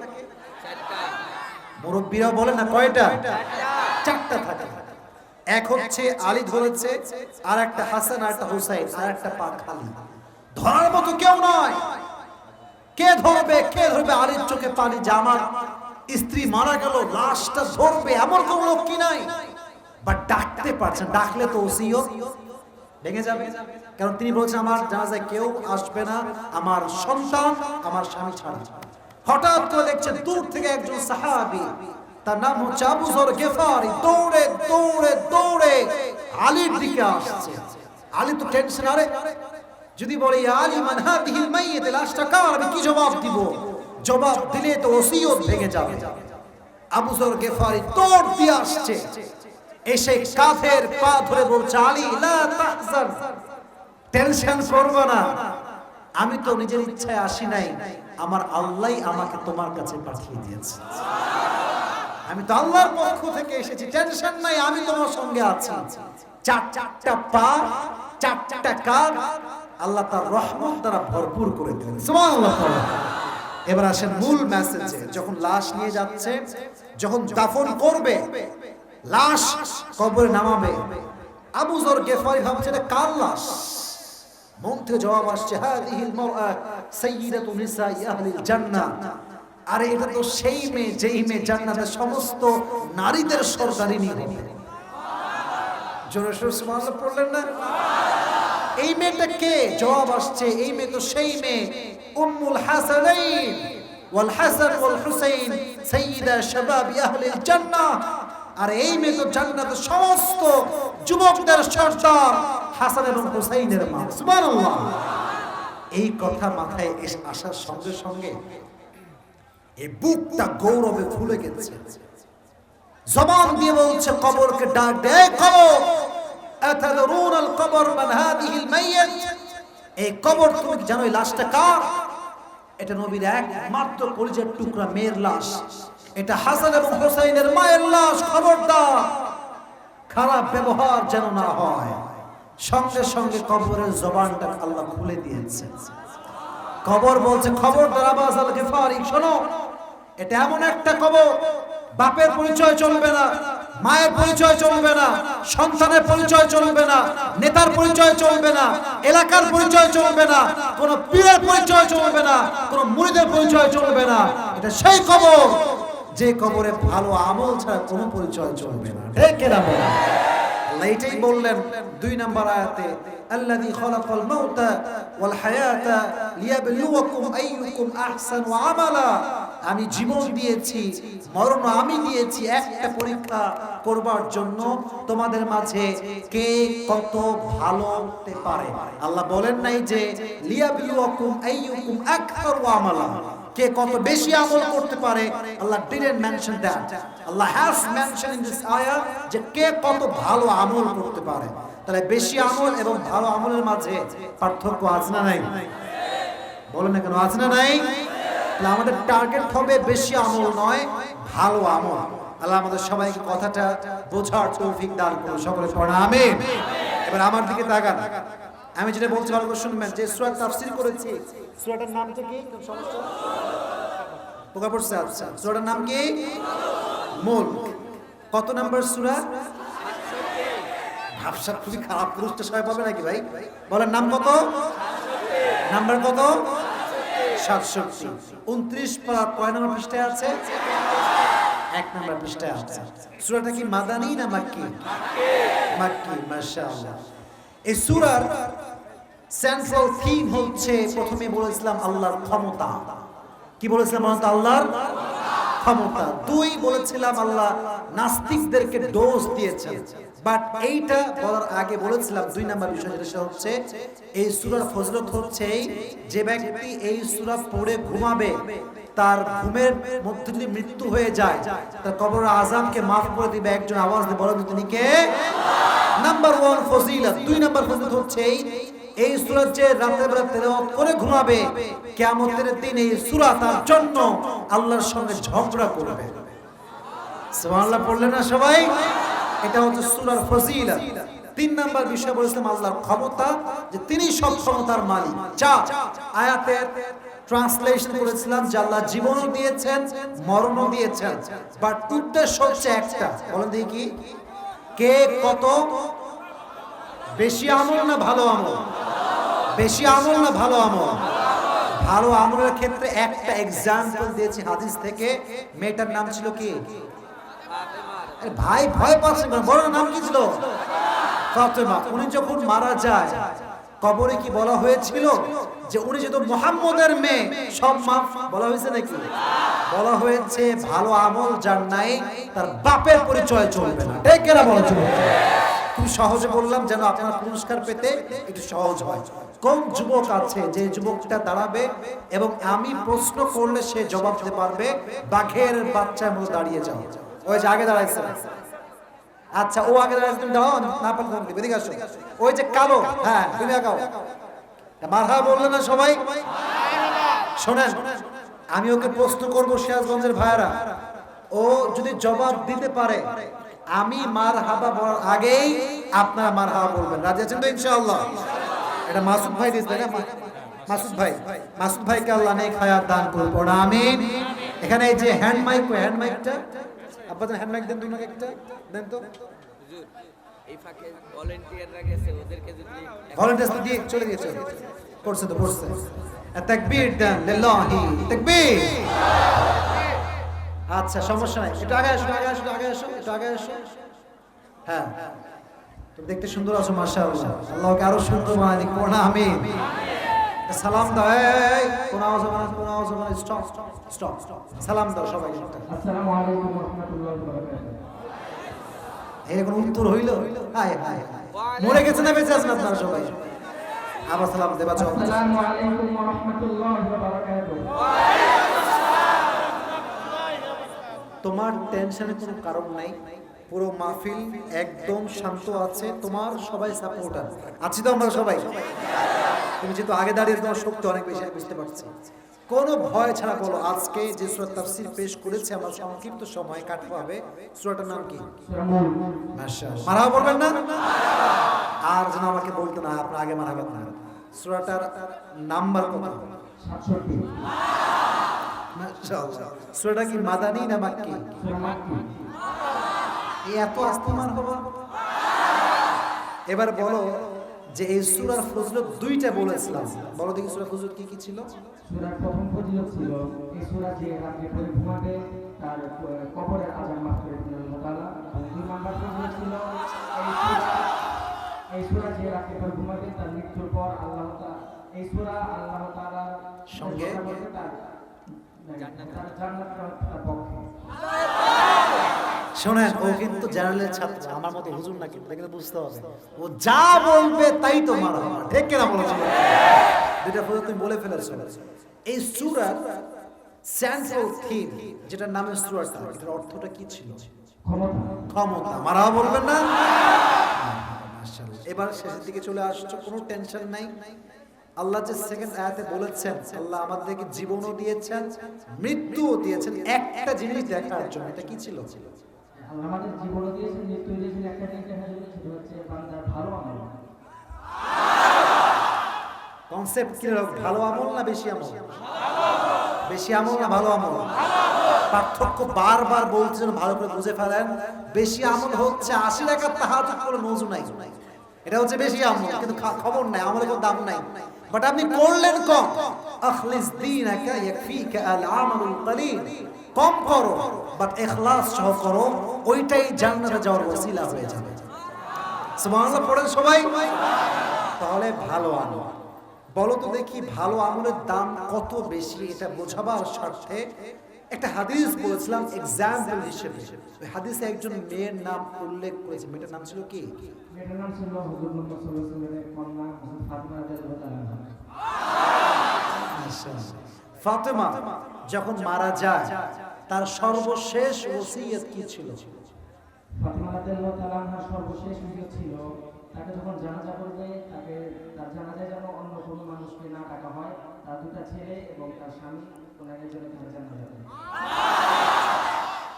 A: মুরব্বীরা বলেন না কয়টা? চারটা থাকে। এক হচ্ছে আলী ধরেছে, আর একটা হাসান, আর একটা হুসাইন, আর একটা পা খালি। ধরার মতো কেউ নয়। কে ধরবে? কে ধরবে? আলীর চোখে পানি, যে আমার স্ত্রী মারা গেল, লাশটা ধরবে এমন কোন লোক কি নাই? বাট ডাকতে পারছেন, ডাকলে তো ওসিয়ত ভেঙে যাবে। কারণ তিনি বলছেন, আমার জানাজায় কেউ আসবে না আমার সন্তান, আমার স্বামী ছাড়া। হঠাৎ করে দেখছেন দূর থেকে একজন সাহাবী, তার নাম হচ্ছে আবু যর গিফারি, দৌড়ে দৌড়ে দৌড়ে আলীর দিকে আসছে। আলী তো টেনশন, আরে যদি বলে ইয়া আলী মান হাদিহিল মাইয়িত, লাশটা কার? আমি কি জবাব দিব? জবাব দিলে তো ওসিয়ত ভেঙে যাবে। আবু যর গিফারি দৌড় দিয়ে আসছে, এসে কাঁধের পা ধরে বলছে, আলী লা তাহজান, টেনশন করবে না, আমি তো নিজের ইচ্ছায় আসি নাই, আমার আল্লাহই আমাকে তোমার কাছে পাঠিয়ে দিয়েছে। আমি তো আল্লাহর পক্ষ থেকে এসেছি, টেনশন নাই, আমি তোমার সঙ্গে আছি। চারটা পা, চারটা কাঁধ আল্লাহ তার রহমত দ্বারা ভরপুর করে দিলেন। সুবহানাল্লাহ। এবার আসেন মূল মেসেজে। যখন লাশ নিয়ে যাচ্ছে, যখন দাফন করবে, লাশ কবরে নামাবে, আবু যর গিফারি ভাবছে এটা কার লাশ? মন থেকে জবাব আসছে, হাদিহিল মারআ সাইয়্যিদাতু নিসাই আহলিল জান্নাহ। আরে এটা তো সেই মেয়ে, যেই মেয়ে জান্নাতের সমস্ত নারীদের সরদারিনী হবে। জোরে সোরে সুবহানাল্লাহ পড়লেন না? এই মেয়েটা কে? জবাব আসছে, এই মেয়ে তো সেই মেয়ে, উম্মুল হাসানাইন ওয়াল হাসান ওয়াল হুসাইন সাইয়্যিদা শাবাবি আহলিল জান্নাহ। আর এই মেয়ে তো জান্নাতের সমস্ত যুবকদের সর্দার, হাসান এবং হুসাইনের মা। সুবহানাল্লাহ। এই কথা মাথায় আসার সঙ্গে সঙ্গে এই বুকটা গৌরবে ফুলে গেছে। জবান দিয়ে বলছে কবরকে ডাক দে, কবর, আতাদরুন আল কবর মান হাদিহিল মাইয়িত, এই কবর তুমি কি জানো এই লাশটা কার? এটা নবীর একমাত্র কলিজার টুকরা মেয়ের লাশ, এটা হাসান এবং হুসাইনের মায়ের লাশ। খবরদার খারাপ ব্যবহার যেন না হয়। সঙ্গে সঙ্গে কবরের জবানটা আল্লাহ খুলে দিয়েছে। কবর বলছে, খবরদার আবু যর গিফারি, শোনো, এটা এমন একটা কবর, বাপের পরিচয় চলবে না, মায়ের পরিচয় চলবে না, সন্তানের পরিচয় চলবে না, নেতার পরিচয় চলবে না, এলাকার পরিচয় চলবে না, কোন পীরের পরিচয় চলবে না, কোন মুরিদের পরিচয় চলবে না। এটা সেই কবর যে কবরে ভালো আমল ছাড়া কোনো পরিচয় চলবে না, ঠিক কিনা বলেন? আল্লাহ এটাই বললেন 2 নম্বর আয়াতে, আল্লাযী খালাকাল মাউতা ওয়াল হায়াতা লিয়াবলুয়াকুম আইয়ুকুম আহসানু আমালা। আমি জীবন দিয়েছি, মরণ আমি দিয়েছি, একটা পরীক্ষা করবার জন্য তোমাদের মাঝে কে কত ভালো হতে পারে। আল্লাহ বলেন নাই যে লিয়াবলুয়াকুম আইয়ুকুম আকসারু আমালা, কে কত বেশি আমল করতে পারে। আল্লাহ didn't mention that. Allah has mentioned in this ayah যে কে কত ভালো আমল করতে পারে। তাহলে বেশি আমল এবং ভালো আমলের মাঝে পার্থক্য আছে না নাই? বলেন না কেন, আছে না নাই? তাহলে আমাদের টার্গেট হবে বেশি আমল নয়, ভালো আমল। আল্লাহ আমাদের সবাইকে কথাটা বোঝার তৌফিক দান করুন। সকলে পড়া আমিন। এবার আমার দিকে তাকান, আমি যেটা বলছি ভালো করে শুনবেন। যে সূরা তাফসীর করেছি, সূরাটার নামটা কি? সমস্যা পোকা পড়ছে? আচ্ছা, সূরাটার নাম কি? মুলক। কত নাম্বার সূরা? হাফসা খুবই খারাপ, পুরুষটা সবাই পাবে নাকি ভাই? বলেন নাম কত? নাম্বার কত? 67। 29 পারা কয় নম্বর পৃষ্ঠায় আছে? 1 নম্বর পৃষ্ঠায় আছে। সূরাটা কি মাদানী না মাক্কি? মাক্কি। মাশাআল্লাহ। এই সূরার সেন্ট্রাল থিম হচ্ছে, প্রথমে বলেছিলাম আল্লাহর ক্ষমতা। কি বলেছিলাম? আল্লাহর ক্ষমতা। 2 বলেছিলাম আল্লাহ নাস্তিকদেরকে ডোজ দিয়েছেন। বাট এইটা বলার আগে বলেছিলাম 2 নাম্বার বিষয় যেটা হচ্ছে এই সূরার ফজিলত হচ্ছে যে ব্যক্তি এই সূরা পড়ে ঘুমাবে, তার ঘুমের মধ্যে যদি মৃত্যু হয়ে যায়, তার কবরের আযাবকে মাফ করে দিবে একজন। আওয়াজ দিয়ে বলেন তিনি কে? নাম্বার 1 ফজিলত। 2 নাম্বার ফজিলত হচ্ছে এই সূরা যে রাতে বেলা তেলাওয়াত করে ঘুমাবে, কিয়ামতের দিন এই সূরা তার জন্য আল্লাহর সঙ্গে ঝগড়া করবে। সুবহানাল্লাহ পড়লেন না সবাই? এটা হচ্ছে সূরার ফজিলত। 3 নাম্বার বিষয় বলেছিলাম আল্লাহর ক্ষমতা, যে তিনি সব ক্ষমতার মালিক। 4 আয়াতের ট্রান্সলেশন করেছিলাম যে আল্লাহ জীবনও দিয়েছেন, মরণও দিয়েছেন, বাট উদ্দেশ্য হচ্ছে একটা। বলেন দেখি কি? কে কত বেশি আমল না ভালো আমল? বেশি আমল না ভালো আমল? ভালো আমলের ক্ষেত্রে একটা এক্সাম্পল দিয়েছি হাদিস থেকে। মেয়েটার নাম ছিল কি? ভাই ভয় পাচ্ছেন, বড় নাম কি ছিল? ফাতেমা। উনি যখন মারা যায়, কবরে কি বলা হয়েছিল যে উনি যেহেতু মুহাম্মদের মেয়ে সব মাফ? বলা হয়েছে নাকি? বলা হয়েছে ভালো আমল যার নাই তার বাপের পরিচয় চলবে না। ঠিক কিনা বলা চলবে? খুব সহজে বললাম যেন আপনারা পুরস্কার পেতে একটু সহজ হয়। কোন যুবক আছে যে যুবকটা দাঁড়াবে এবং আমি প্রশ্ন করলে সে জবাব দিতে পারবে? বাঘের বাচ্চার মতো দাঁড়িয়ে যাও। ওই যে আগে দাঁড়াইছে, আচ্ছা ও আগে দাঁড়াইছে, তুমি দাও না পারলে তুমি এদিকে আসো। ওই যে কালো, হ্যাঁ তুমি আগাও। মারহাবা বললে না সবাই? শোনেন, আমি ওকে প্রশ্ন করবো, সিরাজগঞ্জের ভাইরা, ও যদি জবাব দিতে পারে আমি মারহাবা বলার আগেই আপনারা মারহাবা বলবেন। রাজি আছেন তো ইনশাআল্লাহ? এটা মাসুদ ভাই দিয়েছে না? মাসুদ ভাই, মাসুদ ভাইকে আল্লাহ নেক হায়াত দান করুন, আমিন। এখানে এই যে হ্যান্ড মাইক, হ্যান্ড মাইকটা আপনাদের হ্যান্ড মাইক দেন, দুই মাইক একটা দেন তো। হুজুর এই ফাঁকে ভলান্টিয়াররা গেছে, ওদেরকে যদি ভলান্টিয়ারস দিয়ে চলে গিয়েছে, করছে তো করছে। তাকবীর দেন, লিল্লাহি তাকবীর। আচ্ছা সমস্যা নাই, একটু আগে আসো, আগে আসো, আগে আসো, একটু আগে আসো। হ্যাঁ তুমি দেখতে সুন্দর আছো মাশাআল্লাহ, আল্লাহকে আরো সুন্দর বানাই দিক, পড়া আমিন। সালাম দাও, এই কোন আওয়াজ হবে না, কোন আওয়াজ হবে না, স্টপ স্টপ স্টপ। সালাম দাও সবাই।
B: আসসালামু আলাইকুম ওয়া রাহমাতুল্লাহি ওয়া বারাকাতুহু।
A: এই কোন উত্তর হইল? হায় হায়, মরে গেছে না বেঁচে আছেন আপনারা সবাই? আবার সালাম দেবা।
B: আসসালামু আলাইকুম ওয়া রাহমাতুল্লাহি ওয়া বারাকাতুহু।
A: তোমার টেনশনের কোনো কারণ নাই, পুরো মাহফিল একদম শান্ত আছে, তোমার সবাই সাপোর্টার আছি তো আমরা সবাই। তুমি যেহেতু আগে দাঁড়িয়ে, তোমার শক্তি অনেক বেশি, বুঝতে পারছি। কোনো ভয় ছাড়া বলো, আজকে যে সূরা তাফসীর পেশ করেছে আমরা সংক্ষিপ্ত সময় কাটতে হবে, সূরাটার নাম কি?
B: সূরা মূল।
A: মাশাআল্লাহ, মারহাবা বলবেন না? আর যেন আমাকে বলতে না আপনি আগে মারহাবা না। সূরাটার নাম্বার কত?
B: 67।
A: মাশাআল্লাহ। সূরাটা কি মাদানী না মাক্কি?
B: সূরা মাক্কি।
A: এই এত আস্তে মারহাবা। এবার বলো যে এই সূরার ফজিলত 2টা বলেছিলাম, বলো দেখি সূরা ফজিলত কি কি ছিল?
B: সূরার প্রথম ফজিলত ছিল এই সূরা যে রাতে পড়ে ঘুমাবে তার কবরের আযাব মাফ করে দিবেন আল্লাহ তাআলা। আর 2 নাম্বার ফজিলত ছিল এই সূরা যে রাতে পড়ে ঘুমাবে তার মৃত্যুর পর আল্লাহ তাআলা এই সূরা আল্লাহ তাআলার
A: সঙ্গে
B: তার জান্নাত তার পক্ষে।
A: শোনেন, ও কিন্তু জেনারেলের ছাত্র, আমার মতো হুজুর না, কিন্তু এটা বুঝতে হবে। ও যা বলবে তাই তো মারহাবা, ঠিক কিনা বলেছো? দুইটা ফজিলত তুমি বলে ফেলেছো। এই সূরার সেন্ট্রাল থিম যেটা নামে সূরাটা, এটার অর্থটা কি ছিল? ক্ষমতা। মারহাবা বলবেন না? মাশাআল্লাহ। এবার শেষের দিকে চলে আসছো, কোনো টেনশন নাই। আল্লাহ যে সেকেন্ড আয়াতে বলেছেন আল্লাহ আমাদেরকে জীবনও দিয়েছেন, মৃত্যুও দিয়েছেন একটা জিনিস দেখার জন্য। এটা কি ছিল?
B: আল্লাহ আমাদের জীবনও দিয়েছেন, মৃত্যু দিয়েছেন একটা জিনিস দেখার জন্য, সেটা হচ্ছে বান্দার ভালো আমল।
A: কনসেপ্ট কি? ভালো আমল না বেশি আমল? বেশি আমল না ভালো আমল? পার্থক্য বারবার বলছেন, ভালো করে বুঝে ফেলেন। বেশি আমল হচ্ছে 80 রাকাত তাহাজ্জুদ করে নজু নাই, এটা হচ্ছে বেশি আমল, কিন্তু খবর নাই, আমলের কোনো দাম নাই। বাট আপনি করলেন কম, আখলিস দীনাকা ইয়াকফিকা আল আমালুল কলিল, কম করো বাট ইখলাস সহ করো, ওইটাই জান্নাতে যাওয়ার ওসিলা হয়ে যাবে। সুবহানাল্লাহ পড়েন সবাই। তাহলে ভালো আমল, বলো তো দেখি ভালো আমলের দাম কত বেশি, এটা বোঝাবার স্বার্থে একটা হাদিস বলেছিলাম এক্সাম্পল হিসেবে। ওই হাদিসে একজন মেয়ের নাম উল্লেখ করেছে, মেয়েটার নাম ছিল কি?
B: মেয়েটার নাম ছিল হুজুর মুহাম্মদ সাল্লাল্লাহু আলাইহি ওয়াসাল্লামের কন্যা হযরত ফাতিমা রাদিয়াল্লাহু তাআলা আনহা।
A: ফাতেমা যখন মারা যায় তার সর্বশেষ ওসিয়ত কি ছিল?
B: ফাতিমা রাদিয়াল্লাহু তাআলা আনহার সর্বশেষ ওসিয়ত ছিল তাকে যখন জানাজা করবে, তাকে তার জানাজায় যেন অন্য কোনো মানুষকে না ডাকা হয়, তার দুটো ছেলে এবং তার স্বামী ওনাকে যেন তার জানাজা করে।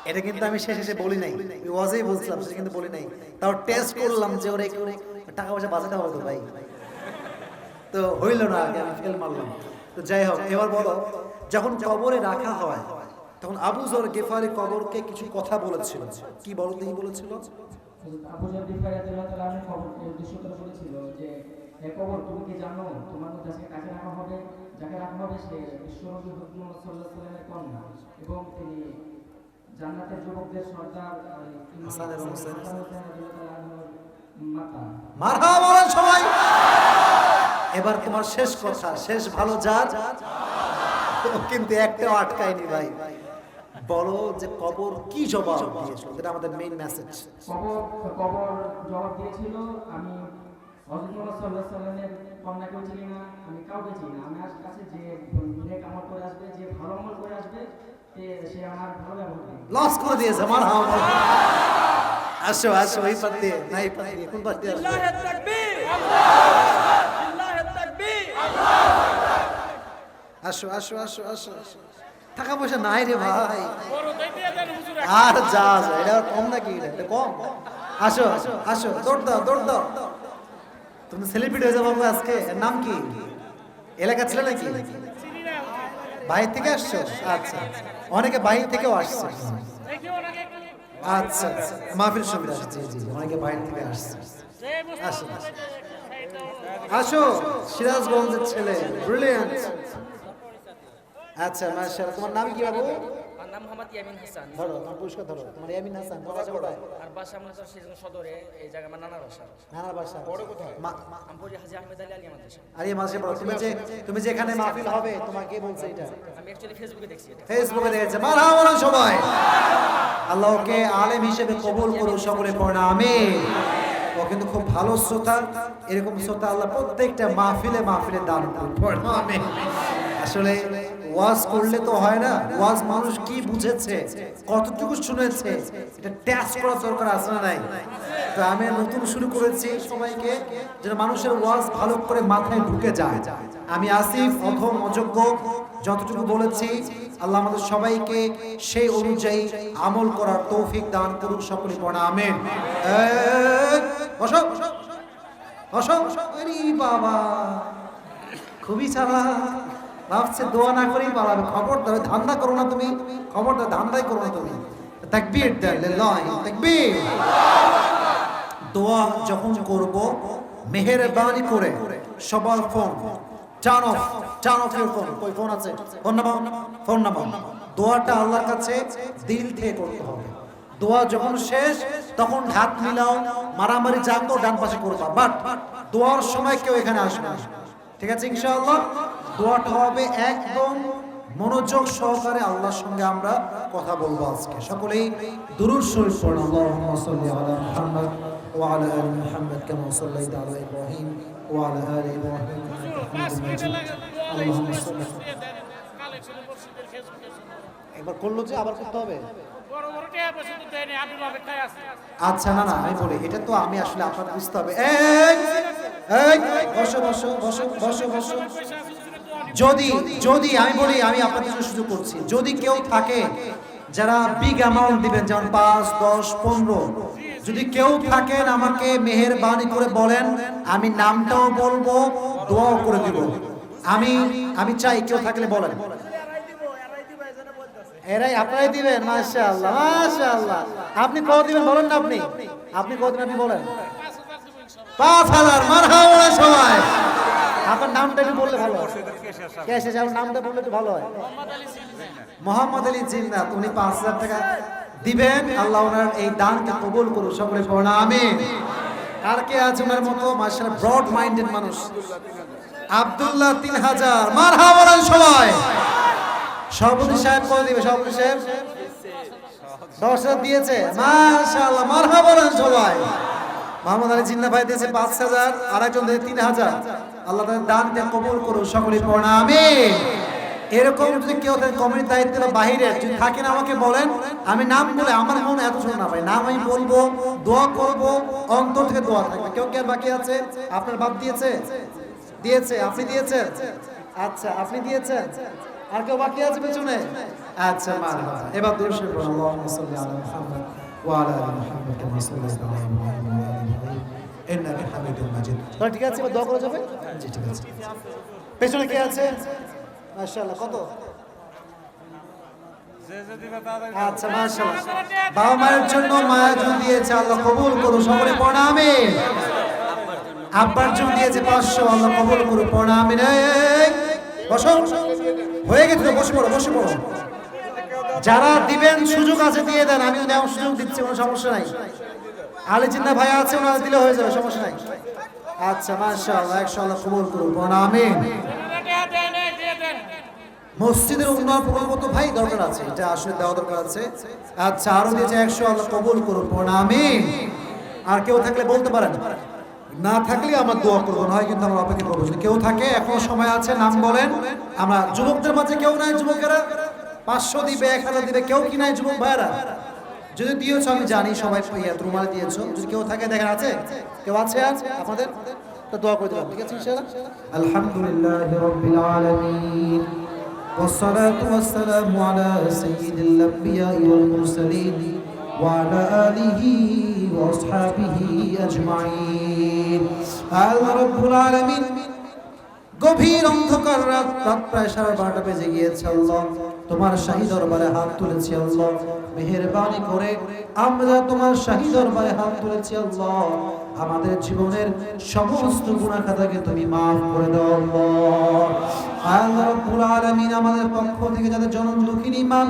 A: এটা কিন্তু আমি শেষে বলি নাই, ওই ওয়াজেই বলছিলাম, সেটা কিন্তু বলি নাই। তাও টেস্ট করলাম যে ওরে একটু টাকা পয়সা বাঁচাতে হবে তো ভাই, তো হইল না, আগে আমি ফেল মারলাম। তো যাই হোক, এবার বলো, যখন কবরে রাখা হয় তখন আবু যর গিফারি কবরকে কিছু কথা বলেছিল, কি বলতে বলেছিল?
B: আবু যর গিফারি রাদিয়াল্লাহু তাআলা আনহু কবরকে উদ্দেশ্য করে বলেছিল যে, হে কবর, তুমি কি জানো তোমার মধ্যে আজকে কাকে রাখা হবে? যাকে রাখা হবে সে বিশ্বনবী হযরত মুহাম্মদ সাল্লাল্লাহু আলাইহি ওয়াসাল্লামের কন্যা এবং তিনি জান্নাতের যুবকদের সর্দার
A: হাসান এবং হুসাইন
B: রাদিয়াল্লাহু তাআলা আনহুর মাতা।
A: মারহাবা বলেন সবাই। এবার তোমার শেষ কথা, শেষ ভালো যার, কিন্তু একটাও আটকায়নি ভাই। বলো যে কবর কি জবাব দিয়েছিল, এটা আমাদের মেইন মেসেজ।
B: কবর জবাব দিয়েছিল, আমি হযরত মুহাম্মদ সাল্লাল্লাহু আলাইহি ওয়াসাল্লামের কন্যাকেও চিনি না, আমি কাউকে চিনি না, আমি কাছে যে নেক আমল করে আসবে, যে ভালো আমল করে আসবে, সে আমার ভালো ব্যবহার করবে।
A: লস করে দিয়েছে, মারহাবা। আসো আসো, এই পাতে নাই পাতে, কোন পাতে?
C: আল্লাহু তাকবীর, আল্লাহু তাকবীর।
A: আসো আসো আসো আসো। টাকা পয়সা নাই রে ভাই,
C: বড় দইতে দেন হুজুর।
A: আর যা যা, এটা কম নাকি? এটা কম। আসো আসো, দৌড় দাও দৌড় দাও। তুমি সেলিব্রিটি হয়ে যাবো আজকে। এর নাম কি? এলাকা ছিল নাকি? বাইরে থেকে আসছো? আচ্ছা, অনেকে বাইরে থেকেও আসছে। আচ্ছা আচ্ছা, মাহফিল সুবিধা আসছে, জি জি, অনেকে বাইরে থেকে আসছে। আসো আসো, সিরাজগঞ্জের ছেলে, ব্রিলিয়ান্ট। আচ্ছা মাশাআল্লাহ, তোমার নাম কি বাবু?
D: আমার নাম মোহাম্মদ ইয়ামিন হাসান।
A: ধরো তোমার পুরস্কার ধরো। তোমার ইয়ামিন হাসান, তোমার বাসা কোথায়?
D: আর বাসা আমরা তো সিরাজগঞ্জ সদরে, এই জায়গা আমার নানার বাসা।
A: নানার বাসা বড় কোথায়?
D: আমি পড়ি হাজী আহমেদ আলী আলিয়া মাদ্রাসা।
A: আরে মাঝে বড়। তুমি যে এখানে মাহফিল হবে, তোমাকে কে বলছে এটা?
D: আমি অ্যাকচুয়ালি ফেসবুকে দেখছি এটা।
A: ফেসবুকে দেখেছে। মারহাবা বলেন সবাই। আল্লাহকে আলেম হিসেবে কবুল করুন, সকলে পড়ে আমিন। ও কিন্তু খুব ভালো শ্রোতা, এরকম শ্রোতা আল্লাহ প্রত্যেকটা মাহফিলে মাহফিলে দান করুন, পড়ে আমিন। আসলে ওয়াজ করলে তো হয় না, ওয়াজ মানুষ কি বুঝেছে, কতটুকু শুনেছে, এটা টেস্ট করার দরকার আছে না নাই? তো আমি নতুন শুরু করেছি সবাইকে, যেন মানুষের ওয়াজ ভালো করে মাথায় ঢুকে যায়। আমি আসিফ, অধম, অযোগ্য, যতটুকু বলেছি আল্লাহ আমাদের সবাইকে সেই অনুযায়ী আমল করার তৌফিক দান করুন, সকলে পড়া আমিন। বসো বসো। আরে বাবা, খুবই চালাক, ভাবছে দোয়া না করেই পালাবে। খবরদার ধান্দা করো না তুমি, খবরদার ধান্দাই করো না তুমি। তাকবীর দেয়, তাকবীর। দোয়া যখন করব, মেহেরবানি করে সবার phone turn off your phone. কই ফোন আছে? ফোন নামাও। দোয়াটা আল্লাহর কাছে দিল থেকে করতে হবে। দোয়া যখন শেষ তখন হাত মিলাও, মারামারি যা তো ডান পাশে করবা, বাট দোয়ার সময় কেউ এখানে আসবে না, ঠিক আছে? ইনশাআল্লাহ দোয়াটা হবে একদম মনোযোগ সহকারে, আল্লাহর সঙ্গে আমরা কথা বলবো আজকে। সকলেই দুরূদ শরীফ পড়ুন। আল্লাহুম্মা সাল্লি আলা মুহাম্মাদ ওয়া আলা আলি মুহাম্মাদ কামা সাল্লাইতা আলা ইব্রাহিম ওয়া আলা আলি ইব্রাহিম ইন্নাকা হামিদুম মাজিদ। আল্লাহুম্মা সাল্লি। একবার করলো যে আবার করতে হবে? আচ্ছা, না না, আমি বলি, এটা তো আমি আসলে আপনার বুঝতে হবে। বসো বসো বসো বসো বসো। যদি আমি বলি, আমি আপনাদের জন্য সুযোগ করছি, যদি কেউ থাকে যারা বিগ অ্যামাউন্ট দিবেন, যেমন 5, 10, 15, যদি কেউ থাকেন আমাকে মেহেরবানি করে বলেন, আমি নামটাও বলবো, দোয়াও করে দিব। আমি চাই কেউ থাকলে বলেন। এরাই আপনারাই দিবেন, মাশাআল্লাহ মাশাআল্লাহ। আপনি কত দিবেন বলেন না, আপনি কত দিবেন আপনি বলেন। 5000 মারহাবা সবাই। আপনার নামটা একটু বললে ভালো হয়। কে শেষ আপনার নামটা বললে একটু ভালো হয়। মোহাম্মদ আলী জিন্নাত, উনি 5000 টাকা দিবেন। আল্লাহ ওনার এই দানকে কবুল করুন, সকলে পড়া আমিন। আর কে আছে ওনার মতো মাশাআল্লাহ ব্রড মাইন্ডেড মানুষ? আব্দুল্লাহ 3000 মারহাবা বলেন সবাই। সভাপতি সাহেব কত দিবে? সভাপতি সাহেব 10,000 দিয়েছে, মাশাআল্লাহ মারহাবা বলেন সবাই। মোহাম্মদ আলী জিন্নাহ ভাই দিয়েছে 5000, আরেকজন দিয়েছে 3000। আল্লাহ তাদের দানকে কবুল করুন, সকলে পড়া আমিন। এরকম যদি কেউ কমিটির দায়িত্ব বাহিরে যদি থাকেন আমাকে বলেন, আমি নাম বলে আমার মনে এত শোনা না ভাই, নাম আমি বলবো, দোয়া করব, অন্তর থেকে দোয়া থাকবে। কেউ কে বাকি আছে? আপনার বাপ দিয়েছে? দিয়েছে। আপনি দিয়েছেন? আচ্ছা আপনি দিয়েছেন। আর কেউ বাকি আছে পেছনে? আচ্ছা মারহাবা। এবার দুরূদ শরীফ পড়ুন। আল্লাহুম্মা সাল্লি আলা মুহাম্মাদ ওয়া আলা আলি মুহাম্মাদ কামা সাল্লাইতা আলা ইব্রাহিম ওয়া আলা আলি ইব্রাহিম ইন্নাকা হামিদুম মাজিদ। তাহলে ঠিক আছে, এবার দোয়া করা যাবে? জি ঠিক আছে। পেছনে কে আছে? মাশাআল্লাহ। কত? আচ্ছা মাশাআল্লাহ। বাবা মায়ের জন্য মায়াজন দিয়েছে, আল্লাহ কবুল করুন, সকলে পড়া আমিন। আব্বার জন্য দিয়েছে 500, আল্লাহ কবুল করুন, পড়া আমিন। এই বসো, হয়ে গেছে, বসে পড়ো বসে পড়ো। যারা দিবেন সুযোগ আছে দিয়ে দেন, আমিও দেওয়ার সুযোগ দিচ্ছি, কোনো সমস্যা নাই। আলী জিন্নাহ ভাই আছে, ওনারা দিলে হয়ে যাবে, সমস্যা নাই। আচ্ছা মাশাআল্লাহ, ইনশাআল্লাহ কবুল করুন, পড়া আমিন। মসজিদের উন্নয়ন প্রকল্প তো ভাই দরকার আছে, এটা আসলে দেওয়া দরকার আছে। আচ্ছা আরো দিয়েছে 100, আল্লাহ কবুল করুন, পড়া আমিন। আর কেউ থাকলে বলতে পারেন, না থাকলে আমরা দোয়া করবো, নয় কিন্তু আমরা অপেক্ষা করবো। যদি কেউ থাকে এখনো সময় আছে, নাম বলেন। আমরা যুবকদের মাঝে কেউ নাই? যুবকেরা 500 দিবে, 1000 দিবে, কেউ কি নাই যুবক ভাইরা? যদি দিয়েছো আমি জানি, সবাই রুমাল দিয়েছো। যদি কেউ থাকে দেখেন, আছে কেউ? আছে আজ আপনাদের তো দোয়া করে দিলাম, ঠিক আছে ইনশাআল্লাহ। আলহামদুলিল্লাহি রাব্বিল আলামিন والصلاة والسلام على سيد الأنبياء والمرسلين وعلى آله وأصحابه أجمعين আল্লাহ রাব্বুল আলামিন। গভীর অন্ধকার রাত, প্রায় 12:30 বেজে গিয়েছে। আল্লাহ তোমার শাহী দরবারে হাত তুলেছি আল্লাহ, মেহেরবানি করে আমরা তোমার শাহী দরবারে হাত তুলেছি আল্লাহ। আমাদের জীবনের সমস্ত গুনাহ খাতাকে তুমি maaf করে দাও আল্লাহ। আল্লাহ রাব্বুল আলামিন আমাদের পক্ষ থেকে যাদের জনম দুঃখিনী মা